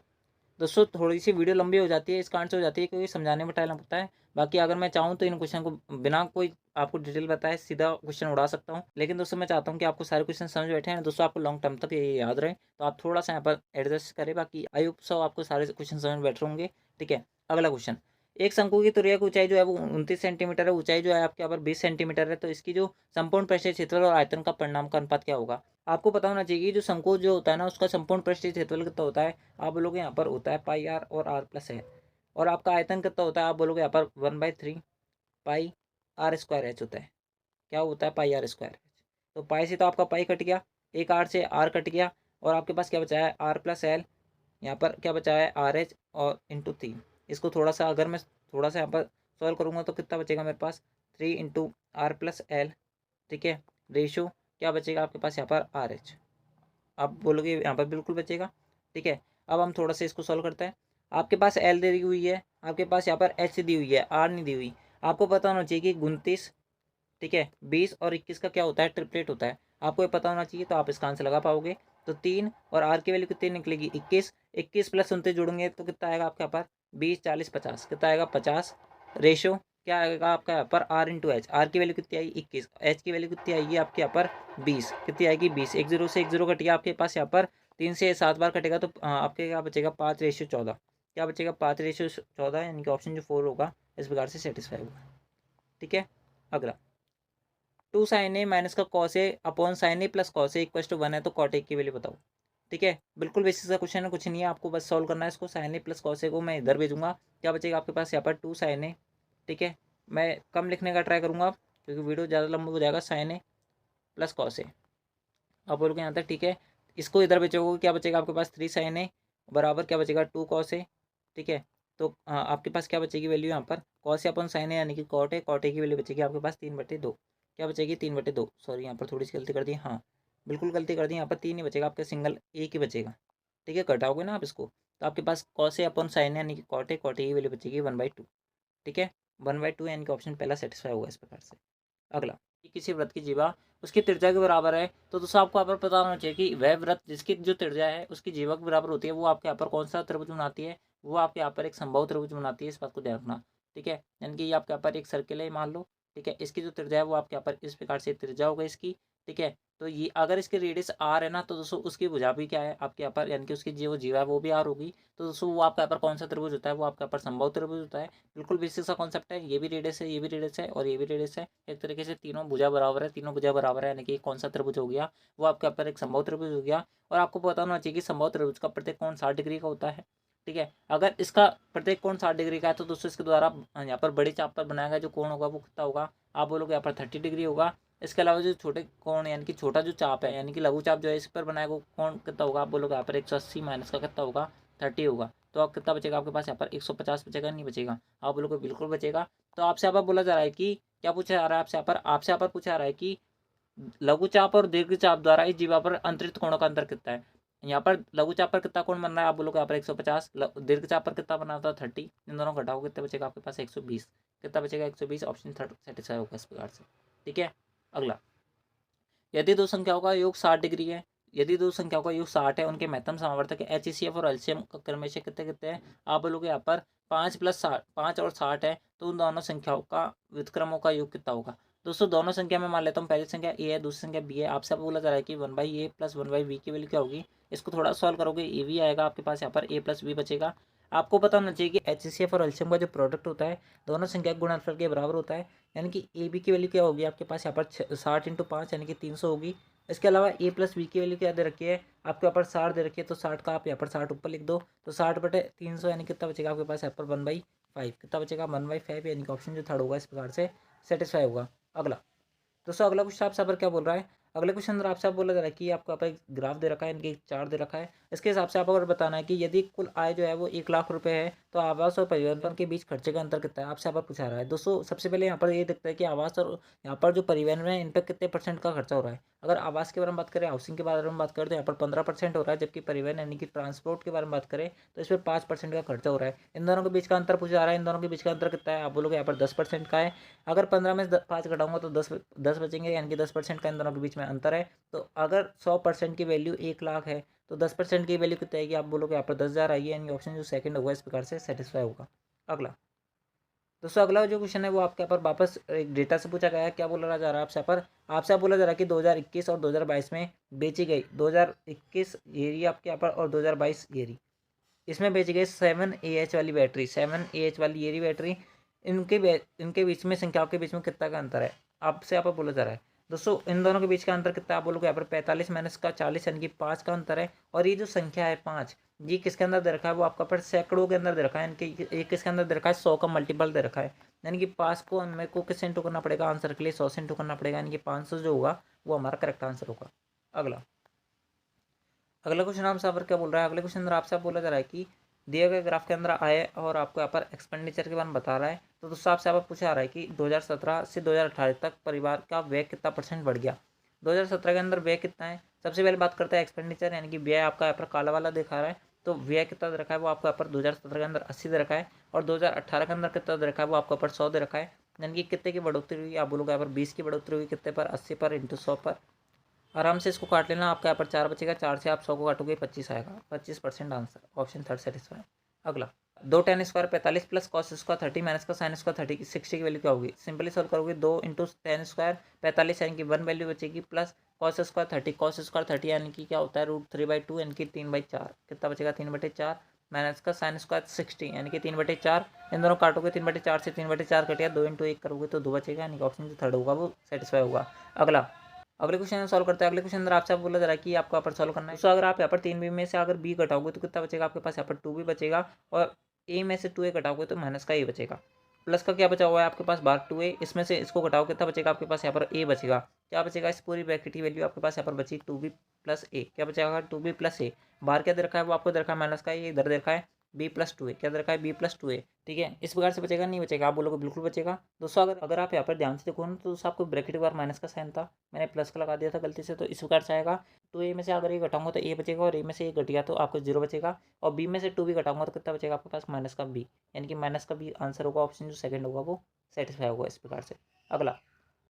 दोस्तों थोड़ी सी वीडियो लंबी हो जाती है, इस कारण से हो जाती है क्योंकि समझाने में टाइम लगता है। बाकी अगर मैं चाहूँ तो इन क्वेश्चन को बिना कोई आपको डिटेल बताए सीधा क्वेश्चन उड़ा सकता हूँ, लेकिन दोस्तों मैं चाहता हूँ कि आपको सारे क्वेश्चन समझ बैठे हैं दोस्तों, आपको लॉन्ग टर्म तक ये याद रहे, तो आप थोड़ा सा यहाँ पर एडजस्ट करें। बाकी आई होप सो आपको सारे क्वेश्चन समझ बैठ रहे होंगे। ठीक है, अगला क्वेश्चन, एक शंकु की तुरैया की ऊंचाई जो है वो 29 सेंटीमीटर है, ऊंचाई जो है आपके यहाँ पर 20 सेंटीमीटर है, तो इसकी जो संपूर्ण पृष्ठीय क्षेत्रफल और आयतन का परिणाम का अनुपात क्या होगा। आपको पता होना चाहिए कि जो शंकु जो होता है ना उसका संपूर्ण पृष्ठीय क्षेत्रफल कितना होता है, आप बोलोगे यहाँ पर होता है पाई आर और आर प्लस है, और आपका आयतन कितना होता है आप बोलोगे यहाँ पर 1/3 पाई आर स्क्वायर एच होता है। क्या होता है पाई आर स्क्वायर एच, तो पाई से तो आपका पाई कट गया, एक आर से आर कट गया, और आपके पास क्या बचा है आर प्लस एल, यहाँ पर क्या बचा है आर एच और इंटू 3। इसको थोड़ा सा अगर मैं थोड़ा सा यहाँ पर सॉल्व करूँगा तो कितना बचेगा मेरे पास 3 इंटू आर प्लस एल। ठीक है, रेशो क्या बचेगा आपके पास यहाँ पर आर एच, आप बोलोगे यहाँ पर बिल्कुल बचेगा। ठीक है, अब हम थोड़ा सा इसको सॉल्व करते हैं। आपके पास एल दी हुई है, आपके पास यहाँ पर एच दी हुई है, आर नहीं दी हुई। आपको पता होना चाहिए कि 29, ठीक है 20 और 21 का क्या होता है ट्रिपलेट होता है, आपको ये पता होना चाहिए, तो आप इसका आंसर लगा पाओगे। तो 3 और आर की वैल्यू कितनी निकलेगी 21, 21 प्लस 29 जोड़ेंगे तो कितना आएगा आपके यहाँ पर 20 40 50, कितना आएगा 50। रेशो क्या आएगा आपका यहाँ पर आर इंटू एच, आर की वैल्यू कितनी आई 21, एच की वैल्यू कितनी आएगी आपके यहाँ पर 20, कितनी आएगी 20, एक जीरो से एक जीरो कटेगा आपके पास यहाँ पर 3 से 7 बार कटेगा, तो आपके क्या बचेगा 5:14, क्या बचेगा 5:14, यानी कि ऑप्शन जो 4 होगा इस प्रकार से सेटिस्फाई होगा। ठीक है, अगला 2 sin a माइनस का cos A upon sine A plus cos A equal to 1 है, तो कॉट ए की वैल्यू बताओ। ठीक है, बिल्कुल बेसिक सा क्वेश्चन है, कुछ नहीं है, आपको बस सॉल्व करना है इसको। साइन ए प्लस कॉस ए को मैं इधर भेजूंगा, क्या बचेगा आपके पास यहाँ पर 2 sin a। ठीक है, मैं कम लिखने का ट्राई करूंगा क्योंकि वीडियो ज़्यादा लंबा हो जाएगा। साइन ए प्लस कॉस ए आप बोलोगे यहाँ तक, ठीक है, इसको इधर बचोगे क्या बचेगा आपके पास 3 sin a बराबर क्या बचेगा 2 cos a। ठीक है, तो आपके पास क्या बचेगी वैल्यू यहाँ पर cos a upon sin a यानी कि कॉट ए की वैल्यू बचेगी आपके पास 3/2, क्या बचेगी 3/2, सॉरी यहाँ पर थोड़ी सी गलती कर दी, हाँ बिल्कुल गलती कर दी, यहाँ पर 3 ही बचेगा आपका, सिंगल एक ही बचेगा। ठीक है, घटाओगे ना आप इसको तो आपके पास cos a upon sin a यानी कि कॉट ए की वैल्यू बचेगी 1/2। ठीक है, 1/2 यानी कि ऑप्शन पहला सेटिस्फाई होगा इस प्रकार से। अगला कि किसी वृत्त की जीवा उसकी त्रिज्या के बराबर है, तो दोस्तों आपको यहाँ पर पता होना चाहिए कि वह वृत्त जिसकी जो त्रिज्या है उसकी जीवा के बराबर होती है, वो आपके यहाँ पर कौन सा त्रिभुज बनाती है, वो आपके यहाँ पर एक संभव त्रिभुज बनाती है, इस बात को ध्यान रखना। ठीक है, यानी कि ये आपके यहाँ पर एक सर्किल है मान लो। ठीक है, इसकी जो त्रिज्या है वो आपके यहाँ पर इस प्रकार से त्रिज्या होगा इसकी। ठीक है, तो ये अगर इसकी रेडियस आर है ना, तो दोस्तों उसकी भुजा भी क्या है आपके यहाँ पर, यानी कि उसकी जो जीवा है वो भी आर होगी। तो दोस्तों वो आपके यहाँ पर कौन सा त्रिभुज होता है, वो आपके यहाँ पर संभव त्रिभुज होता है। बिल्कुल बेसिक सा कॉन्सेप्ट है, ये भी रेडियस है, ये भी रेडियस है और ये भी रेडियस है, एक तरीके से तीनों भुजा बराबर है, तीनों भुजा बराबर है, यानी कि कौन सा त्रिभुज हो गया, वो आपके यहाँ पर एक संभव त्रिभुज हो गया। और आपको पता होना चाहिए कि संभव त्रिभुज का प्रत्येक कोण 60 डिग्री का होता है। ठीक है, अगर इसका प्रत्येक कोण 60 डिग्री का है तो दोस्तों इसके द्वारा यहाँ पर बड़ी चाप पर बनाया गया जो कोण होगा वो कितना होगा, आप बोलोगे यहाँ पर 30 डिग्री होगा। इसके अलावा जो छोटे कोण यानी कि छोटा जो चाप है यानी कि लघु चाप जो है इस पर बनाया गया कोण कितना होगा, आप बोलोगे यहाँ पर 180 माइनस का कितना होगा 30 होगा। तो आप कितना बचेगा आपके पास यहाँ पर 150 बचेगा, नहीं बचेगा, आप बोलोगे बिल्कुल बचेगा। तो आपसे यहाँ पर बोला जा रहा है कि क्या पूछा जा रहा है आपसे यहाँ पर पूछा जा रहा है कि लघु चाप और दीर्घ चाप द्वारा इस जीवा पर अंतरित कोणों का अंतर कितना है। यहाँ पर लघु चाप पर कितना कोण बन रहा है, आप बोलोगे यहाँ पर 150, दीर्घ चाप पर कितना बना था 30, इन दोनों घटाओ कितना बचेगा आपके पास 120, कितना बचेगा 120, ऑप्शन थर्ड सेटिस्फाई होगा इस प्रकार से। ठीक है, अगला यदि दो संख्याओं का योग 60 डिग्री है यदि दो संख्याओं का योग 60 है, उनके महत्तम समावर्तक HCF और एलसीएम क्रमशः कितने कितने हैं? आप बोलोगे यहाँ पर 5 और 60 है, तो उन दोनों संख्याओं का व्युत्क्रमों का योग कितना होगा? दोस्तों दोनों संख्या में मान लेता हूँ, पहली संख्या ए है, दूसरी संख्या बी है। आपसे अब बोला जा रहा है कि 1/a प्लस 1/b की वैल्यू क्या होगी? इसको थोड़ा सॉल्व करोगे ए भी आएगा आपके पास, यहाँ पर a प्लस बी बचेगा। आपको पता होना चाहिए कि HCF और एलसीएम का जो प्रोडक्ट होता है दोनों संख्या के गुणनफल के बराबर होता है, यानी कि ए बी की वैल्यू क्या होगी आपके पास यहाँ पर 60 × 5 यानी कि 300 होगी। इसके अलावा ए प्लस बी की वैल्यू क्या दे रखी है आपके यहाँ पर 60 दे रखी है, तो 60 का आप यहाँ पर 60 ऊपर लिख दो, तो 60/300 यानी कितना बचेगा आपके पास यहाँ पर 1/5। कितना बचेगा? 1/5, यानी कि ऑप्शन जो थर्ड होगा इस प्रकार से सेटिस्फाई होगा। अगला दोस्तों, अगला क्वेश्चन आपसे यहाँ पर क्या बोल रहा है? अगले क्वेश्चन अंदर आपसे बोला जा रहा है कि आपको यहाँ पर एक ग्राफ दे रखा है, इनके चार्ट दे रखा है। इसके हिसाब से आप अगर बताना है कि यदि कुल आय जो है वो 1 लाख रुपए है, तो आवास और परिवहन के बीच खर्चे का अंतर कितना है, आपसे यहाँ पर पूछा रहा है। दोस्तों सबसे पहले यहाँ पर ये दिखता है कि आवास और यहाँ पर जो परिवहन है इन पर कितने % का खर्चा हो रहा है। अगर आवास के बारे में बात करें, हाउसिंग के बारे में बात करें, तो यहाँ पर 15% हो रहा है, जबकि परिवहन यानी कि ट्रांसपोर्ट के बारे में बात करें तो इस पर 5% का खर्चा हो रहा है। इन दोनों के बीच का अंतर पूछा जा रहा है। इन दोनों के बीच का अंतर कितना है? आप बोलोगे यहाँ पर 10% का है। अगर 15 में 5 घटाऊंगा तो 10 बचेंगे, यानी कि 10% का इन दोनों के बीच में अंतर है। तो अगर 100% की वैल्यू 1 लाख है, तो 10% की वैल्यू कितनी आएगी? आप बोलोगे यहाँ पर 10,000 आएगी, यानी ऑप्शन जो सेकंड होगा इस प्रकार से सेटिस्फाई होगा। अगला दोस्तों, अगला जो क्वेश्चन है वो आपके यहाँ पर वापस एक डेटा से पूछा गया है। क्या बोला जा रहा है आपसे यहाँ पर? आपसे आप बोला जा रहा है कि 2021 और 2022 में बेची गई 2021 येरी आपके यहाँ पर और 2022 येरी, इसमें बेची गई 7Ah वाली बैटरी, 7Ah वाली येरी बैटरी, इनके बीच में संख्याओं के बीच में कितना का अंतर है आपसे यहाँ पर बोला जा रहा है। दोस्तों इन दोनों के बीच का अंतर कितना? आप बोलोगे यहाँ पर 45 माइनस का 40 यानी कि 5 का अंतर है। और ये जो संख्या है 5, ये किसके अंदर दे रखा है? वो आपका पर सैकड़ों के अंदर दे रखा है, इनके ये किसके अंदर दे रखा है? 100 का मल्टीपल दे रखा है, यानी कि 5 को मेरे को किससे इंटू करना पड़ेगा आंसर के लिए? 100 से इंटू करना पड़ेगा, यानी कि 500 जो होगा वो हमारा करेक्ट आंसर होगा। अगला अगला क्वेश्चन आपसे यहाँ पर क्या बोल रहा है? अगले क्वेश्चन अंदर आपसे आप बोला जा रहा है कि दिए गए ग्राफ के अंदर आय और आपको यहाँ पर एक्सपेंडिचर के बारे में बता रहा है। तो दोस्तों आपसे यहाँ पर पूछा जा रहा है कि 2017 से 2018 तक परिवार का व्यय कितना % बढ़ गया। 2017 के अंदर व्यय कितना है? सबसे पहले बात करते हैं एक्सपेंडिचर, यानी कि व्यय आपका यहाँ पर काला वाला दिखा रहा है। तो व्यय कितना दे रखा है? वो आपको यहाँ पर 2017 के अंदर 80 दे रखा है, और 2018 के अंदर कितना दे रखा है? वो आपको यहाँ पर 100 दे रखा है, यानी कि कितने की बढ़ोतरी हुई? आप बोलोगे यहाँ पर 20 की बढ़ोतरी हुई। कितने पर? 80 पर इंटू 100 पर। आराम से इसको काट लेना, आपका यहाँ पर 4 बचेगा, 4 से आप 100 को काटोगे 25 आएगा, 25% आंसर, ऑप्शन थर्ड सेटिस्फाई। अगला 2 tan² 45 प्लस cos² 30 माइनस का sin² 30 60 की वैल्यू क्या होगी? सिंपली सॉल्व करोगे, 2 × tan² 45 यानी कि 1 वैल्यू बचेगी, प्लस cos² 30 30 यानी कि क्या होता है? √3/2 यानी कि 3/4। कितना बचेगा? 3/4 माइनस का sin² 60 यानी कि 3/4। इन दोनों काटोगे, 3/4 से 3/4 कटेगा, 2 × 1 करोगे तो 2 बचेगा, यानी कि ऑप्शन जो थर्ड होगा वो सेटिस्फाई होगा। अगला अगले क्वेश्चन सॉल्व करते हैं। अगले क्वेश्चन अंदर आपसे बोला जा रहा है कि आपको यहाँ पर सॉल्व करना है। तो अगर आप यहाँ पर 3b में से अगर b घटाओगे तो कितना बचेगा आपके पास? यहाँ पर 2b बचेगा, और a में से 2a घटाओगे तो माइनस का a बचेगा। प्लस का क्या बचा हुआ है आपके पास? बाहर 2a, इसमें से इसको घटाओ, कितना बचेगा आपके पास? यहाँ पर a बचेगा। क्या बचेगा? इस पूरी ब्रैकेट की वैल्यू आपके पास यहाँ पर बची 2b + a। क्या बचेगा? 2b + a। बाहर क्या दे रखा है? वो आपको दे रखा है माइनस का, ये इधर दे रखा है b + 2a। क्या दे रखा है? b + 2a। ठीक है, इस प्रकार से बचेगा, नहीं बचेगा? आप बोलोगे बिल्कुल बचेगा। दोस्तों अगर आप यहाँ पर ध्यान से देखो ना, तो दोस्तों आपको ब्रैकेट के बाहर माइनस का साइन था, मैंने प्लस का लगा दिया था गलती से, तो इस प्रकार से आएगा। 2a में से अगर ये घटाऊंगा तो a बचेगा, और a में से ये घट गया तो आपको 0 बचेगा, और b में से 2b घटाऊंगा तो कितना बचेगा आपके पास? माइनस का b, यानी कि माइनस का b आंसर होगा, ऑप्शन जो सेकंड होगा वो सेटिस्फाई होगा इस प्रकार से।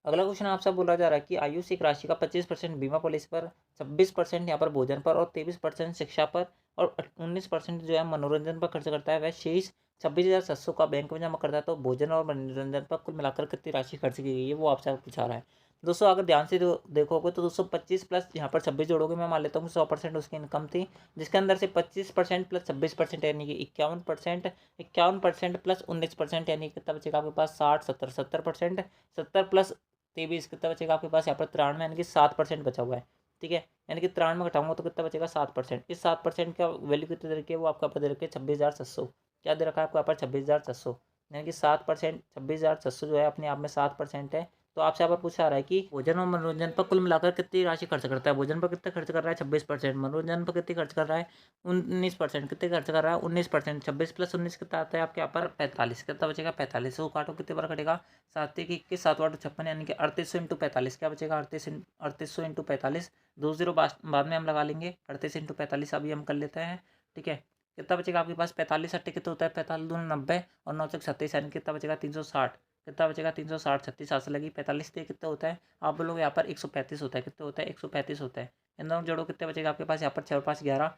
अगला क्वेश्चन आपसे बोला जा रहा है कि आयुष एक राशि का 25% बीमा पॉलिसी पर, 26% यहाँ पर भोजन पर, और 23% शिक्षा पर, और 19% जो है मनोरंजन पर खर्च करता है, वह शेष 26,700 का बैंक में जमा करता है। तो भोजन और मनोरंजन पर कुल मिलाकर कितनी राशि खर्च की गई है, वो आपसे पूछा रहा है। दोस्तों अगर ध्यान से देखोगे तो दोस्तों 25 प्लस यहाँ पर 26 जोड़ोगे, मैं मान लेता हूँ 100% उसकी इनकम थी, जिसके अंदर से 25% प्लस 26% यानी कि 51%, 51% प्लस 19% यानी कितना बचेगा आपके पास? 60 70 70%, 70 प्लस 23 कितना बचेगा आपके पास? यहाँ पर 93 यानी कि 7% बचा हुआ है। ठीक है, यानी कि 93 घटाऊंगा तो कितना बचेगा? 7%। इस 7% का वैल्यू कितने दे रखी है? वो आपका पता दे रखी है 26,700। क्या दे रखा है आपको यहाँ पर? 26,700, यानी कि 7%, 26,700 जो है अपने आप में 7% है। तो आपसे यहाँ पर पूछा रहा है कि भोजन और मनोरंजन पर कुल मिलाकर कितनी राशि खर्च करता है। भोजन पर कितना खर्च कर रहा है? 26%। मनोरंजन पर कितनी खर्च कर रहा है? 19%। कितने खर्च कर रहा है? 19%। 26 + 19 कितना आता है आपके यहाँ पर? 45। कितना बचेगा? 45 को काटो, कितने बार कटेगा? 7 × 21 7 8 56, यानी कि 3800 × 45। क्या बचेगा? 3800 × 45, 2 0 बाद में हम लगा लेंगे। 38 × 45 अभी हम कर लेते हैं। ठीक है, कितना बचेगा आपके पास? 45 8 कितना होता है? 45 दूनी 90, और 9 चौक 36, यानी कितना बचेगा? 360। कितना बचेगा? 360, 36 हाथ से लगी, 45 से कितना होता है? आप बोलोगे यहाँ पर 135 होता है। कितना होता है? 135 होता है। इन दोनों जोड़ो कितने बचेगा आपके पास यहाँ पर 6 और 5 11,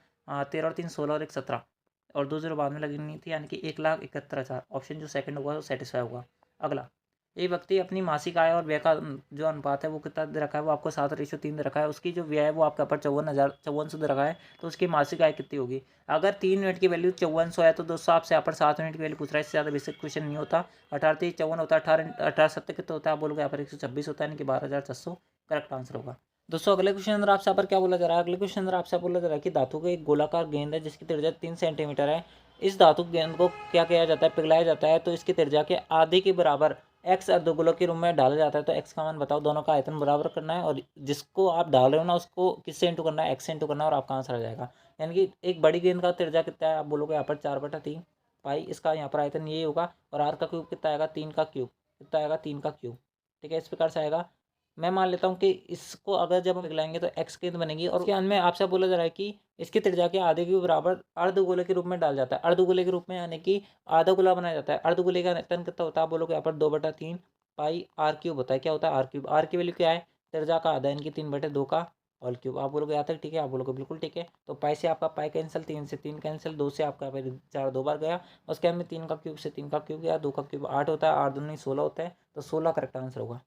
13 और 3 16 और 1 17 और 2 0 बाद में लगनी थी, यानी कि 1,71,000। ऑप्शन जो सेकंड होगा वो सेटिस्फाई होगा। अगला, एक व्यक्ति अपनी मासिक आय और व्यय का जो अनुपात है वो कितना दे रखा है, वो आपको 7:3 दे रखा है। उसकी जो व्यय है वो आपके ऊपर 54,054 दे रखा है, तो उसकी मासिक आय कितनी होगी। अगर 3 यूनिट की वैल्यू 5400 है तो दोस्तों आपसे यहाँ पर 7 यूनिट की वैल्यू पूछ रहा है, इससे ज़्यादा बेसिक क्वेश्चन नहीं होता। 18 होता है, 18 कितना होता है, आप बोलोगे यहाँ पर 126 होता है, यानी कि 12,400 करेक्ट आंसर होगा। दोस्तों अगले क्वेश्चन अंदर आपसे यहाँ पर क्या बोला जा रहा है, अगले क्वेश्चन अंदर आपसे बोला जा रहा है कि धातु का एक गोलाकार गेंद है जिसकी त्रिज्या 3 सेंटीमीटर है। इस धातु गेंद को क्या किया जाता है, पिघलाया जाता है, तो इसकी त्रिज्या के आधे के बराबर एक्स अर्धगोलक के रूप में डाला जाता है। तो एक्स का मान बताओ, दोनों का आयतन बराबर करना है और जिसको आप डाल रहे हो ना उसको किससे इंटू करना है, एक्स से इंटू करना है और आपका आंसर आ जाएगा। यानी कि एक बड़ी गेंद का त्रिज्या कितना है, आप बोलोगे यहाँ पर 4/3 पाई, इसका यहाँ पर आयतन ये होगा और आर का क्यूब कितना आएगा, 3 का क्यूब कितना आएगा, 3 का क्यूब। ठीक है, इस प्रकार से आएगा। मैं मान लेता हूँ कि इसको अगर जब हम पिघलाएंगे तो एक्स गेंद बनेगी और उसके अंत में आपसे बोला जा रहा है कि इसकी त्रिज्या के आधे के बराबर अर्धगोले के रूप में डाल जाता है। अर्धगोले के रूप में यानी कि आधा गोला बनाया जाता है। अर्धगोले का आयतन कितना होता है, आप बोलोगे यहाँ पर 2/3 पाई आर क्यूब होता है। क्या होता है, आर क्यूब। आर की वैल्यू क्या है, त्रिज्या का आधा, इनकी 3/2 का होल क्यूब। आप बोलोगे यहाँ तक ठीक है, आप बोलोगे बिल्कुल ठीक है। तो पाई से आपका पाई कैंसिल, 3 से 3 कैंसिल, 2 से आपका 4 2 बार गया, उसके अंत में 3 का क्यूब से 3 का क्यूब गया, 2 का क्यूब 8 होता है, 8 दूनी 16 होता है, तो 16 करेक्ट आंसर होगा।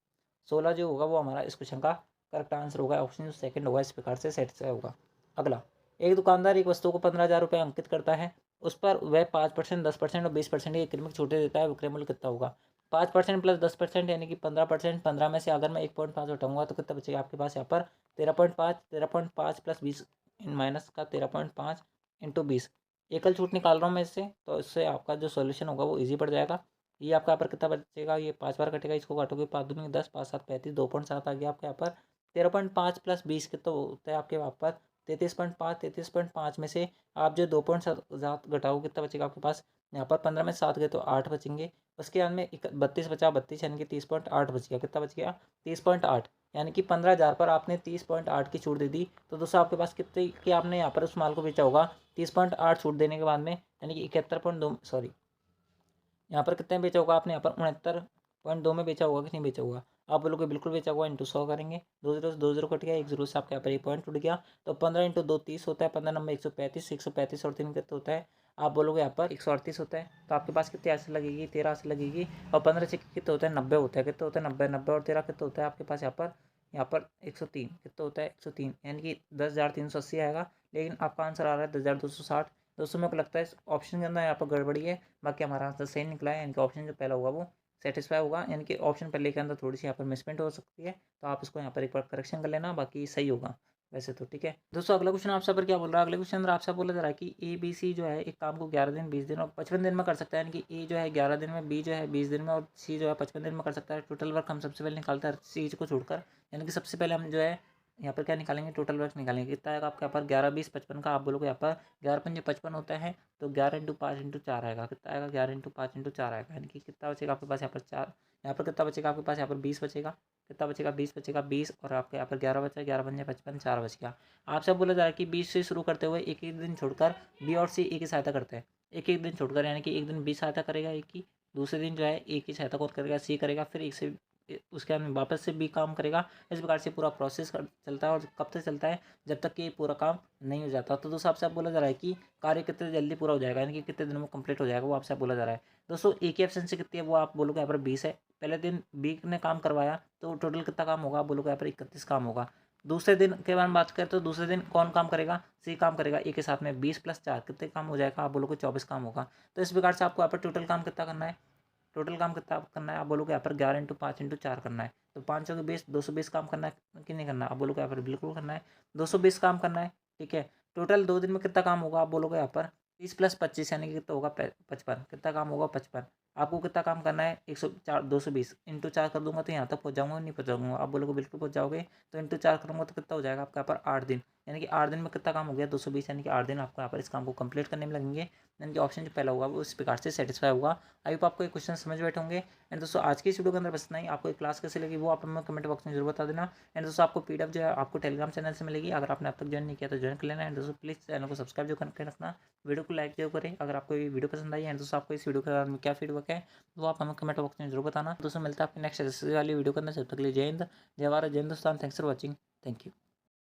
16 जो होगा वो हमारा इस क्वेश्चन का करेक्ट आंसर होगा। ऑप्शन जो सेकंड होगा इस प्रकार से सेटिस्फाई होगा। अगला, एक दुकानदार एक वस्तु को 15,000 रुपये अंकित करता है, उस पर वह 5%, 10% और 20% की क्रमिक छूटें देता है, विक्रय मूल्य कितना होगा। 5% प्लस 10% यानी कि 15%। 15 में से अगर मैं 1.5 हटाऊंगा तो कितना बचेगा आपके पास यहाँ पर 13.5। 13.5 प्लस 20 माइनस का 13.5 इंटू 20, एकल छूट निकाल रहा हूँ मैं इससे, तो इससे आपका जो सोल्यूशन होगा वो ईजी पड़ जाएगा। ये आपका यहाँ पर कितना बचेगा, ये 5 बार कटेगा, इसको काटोगे 5 दूनी 10, 5 7 35, 2.7 आ गया आपके यहाँ पर। 13.5 प्लस 20 कितना होता है आपके यहाँ पर 33.5। 33.5 में से आप जो 2.7 घटाओ कितना बचेगा आपके पास, यहाँ पर 15 में 7 गए तो 8 बचेंगे। उसके बाद में 32 बचा, 32 यानी कि 30.8 बच गया। कितना बच गया, 30.8, यानी कि 15,000 पर आपने 30.8 की छूट दे दी। तो दोस्तों आपके पास कितने कि आपने यहाँ पर उस माल को बेचा होगा 30.8 छूट देने के बाद में, यानी कि 71.2, सॉरी यहाँ पर कितने बेचा होगा आपने, यहाँ पर 69.2 में बेचा होगा कि नहीं बेचा होगा। आप बोलोगे बिल्कुल बेचा होगा, इंटू 100 करेंगे, 2 जीरो से 2 जीरो कट गया, 1 जीरो से आपके यहाँ पर 1 पॉइंट टूट गया। तो 15 इंटू 2 30 होता है, 15 नंबर 135, 135 और 3 कितना होता है, आप बोलोगे यहाँ पर 138 होता है। तो आपके पास कितनी आंसर लगेगी, 13 आंसर लगेगी। और 15 से कितना होता है, 90 होता है। कितना होता है, 90। 90 और 13 कितना होता है आपके पास यहाँ पर 103 कितना होता है, 103, यानी कि 10,380 आएगा। लेकिन आपका आंसर आ रहा है 10,260। दोस्तों मेरे को लगता है इस ऑप्शन के अंदर यहाँ पर गड़बड़ी है, बाकी हमारा आंसर सही निकला है। यानी कि ऑप्शन जो पहला होगा वो सेटिस्फाई होगा, यानी कि ऑप्शन पहले के अंदर थोड़ी सी यहाँ पर मिसप्रिंट हो सकती है, तो आप इसको यहाँ पर एक बार करेक्शन कर लेना, बाकी सही होगा वैसे तो। ठीक है दोस्तों, अगला क्वेश्चन आपसे पर क्या बोल रहा है, अगले क्वेश्चन अंदर आपसे बोला जा रहा है कि ABC जो है एक काम को 11 दिन, 20 दिन और 55 दिन में कर सकता है। यानी कि A जो है 11 दिन में, B जो है 20 दिन में और C जो है 55 दिन में कर सकता है। टोटल वर्क हम सबसे पहले निकालते हैं चीज़ को छोड़कर, यानी कि सबसे पहले हम जो है यहाँ पर क्या निकालेंगे, टोटल वर्क निकालेंगे। कितना आएगा आपके यहाँ पर 11 20 55 का, आप बोलोगे यहाँ पर 11 पंजे 55 होता है, तो 11 इंटू 5 इंटू 4 आएगा। कितना आएगा, 11 इंटू 5 इंटू 4 आएगा, यानी कि कितना बचेगा आपके पास यहाँ पर 4। यहाँ पर कितना बचेगा आपके पास, यहाँ पर 20 बचेगा। कितना बचेगा, 20 बचेगा, 20 और आपके यहाँ पर 11 बचा, 11 पंजे 55, 4 बच गया। आपसे बोला जा रहा है कि 20 से शुरू करते हुए एक एक दिन छोड़कर B और C एक ही सहायता करते हैं। एक एक दिन छोड़कर, यानी कि एक दिन B सहायता करेगा एक की, दूसरे दिन जो है एक ही सहायता कौन करेगा, C करेगा, फिर एक से उसके बाद में वापस से B काम करेगा। इस प्रकार से पूरा प्रोसेस चलता है और कब तक चलता है, जब तक कि पूरा काम नहीं हो जाता। तो दोस्तों आपसे बोला जा रहा है कि कार्य कितने जल्दी पूरा हो जाएगा, यानी कि कितने दिनों में कंप्लीट हो जाएगा, वो आपसे बोला जा रहा है। दोस्तों A की एफिशिएंसी कितनी है, वो आप बोलोगे यहाँ पर 20 है। पहले दिन B ने काम करवाया तो टोटल कितना काम होगा, आप बोलोगे यहाँ पर 31 काम होगा। दूसरे दिन के बारे में बात करें तो दूसरे दिन कौन काम करेगा, C काम करेगा। A के साथ में 20 + 4 कितने काम हो जाएगा, आप बोलोगे 24 काम होगा। तो इस प्रकार से आपको यहाँ पर टोटल काम कितना करना है, टोटल काम कितना करना है, आप बोलोगे यहाँ पर 11 इंटू 5 इंटू 4 करना है। तो 5 के 20, 220 काम करना है कि नहीं करना, आप बोलोगे यहाँ पर बिल्कुल करना है, 220 काम करना है। ठीक है, टोटल 2 दिन में कितना काम होगा, आप बोलोगे यहाँ पर 30 + 25 यानी कि कितना होगा 55। कितना काम होगा 55। आपको कितना काम करना है 104, 220 इंटू 4 कर दूंगा तो यहाँ तक पहुँच जाऊँगा, नहीं पहुँच जाऊँगा, आप बोलोगे बिल्कुल पहुँच जाओगे। तो इंटू 4 करूँगा तो कितना हो जाएगा आपका यहाँ पर 8 दिन, यानी कि 8 दिन में कितना काम हो गया 220, यानी कि 8 दिन आपको यहाँ पर इस काम को कंप्लीट करने में लगेंगे। यानी कि ऑप्शन जो पहला होगा वो इस प्रकार से सेटिस्फाई होगा। आई होप आपको ये क्वेश्चन समझ बैठे होंगे। एंड दोस्तों आज की इस वीडियो के अंदर बस इतना ही। आपको एक क्लास कैसे लगी वो आप हमें कमेंट बॉक्स में जरूर बता देना। एंड दोस्तों आपको PDF जो है आपको टेलीग्राम चैनल से मिलेगी, अगर आपने अब तक ज्वाइन नहीं किया तो ज्वाइन कर लेना। एंड दोस्तों प्लीज़ चैनल को सब्सक्राइब जो करके रखना, वीडियो को लाइक जरूर करें अगर आपको ये वीडियो पसंद आई है। एंड दोस्तों आपको इस वीडियो के बारे में क्या फीडबैक है वो आप हमें कमेंट बॉक्स में जरूर बताना। दोस्तों मिलता है आपकी नेक्स्ट वाली वीडियो के अंदर, जब तक के लिए जय हिंद, जय भारत, जय Hindustan. Thanks for watching, thank you.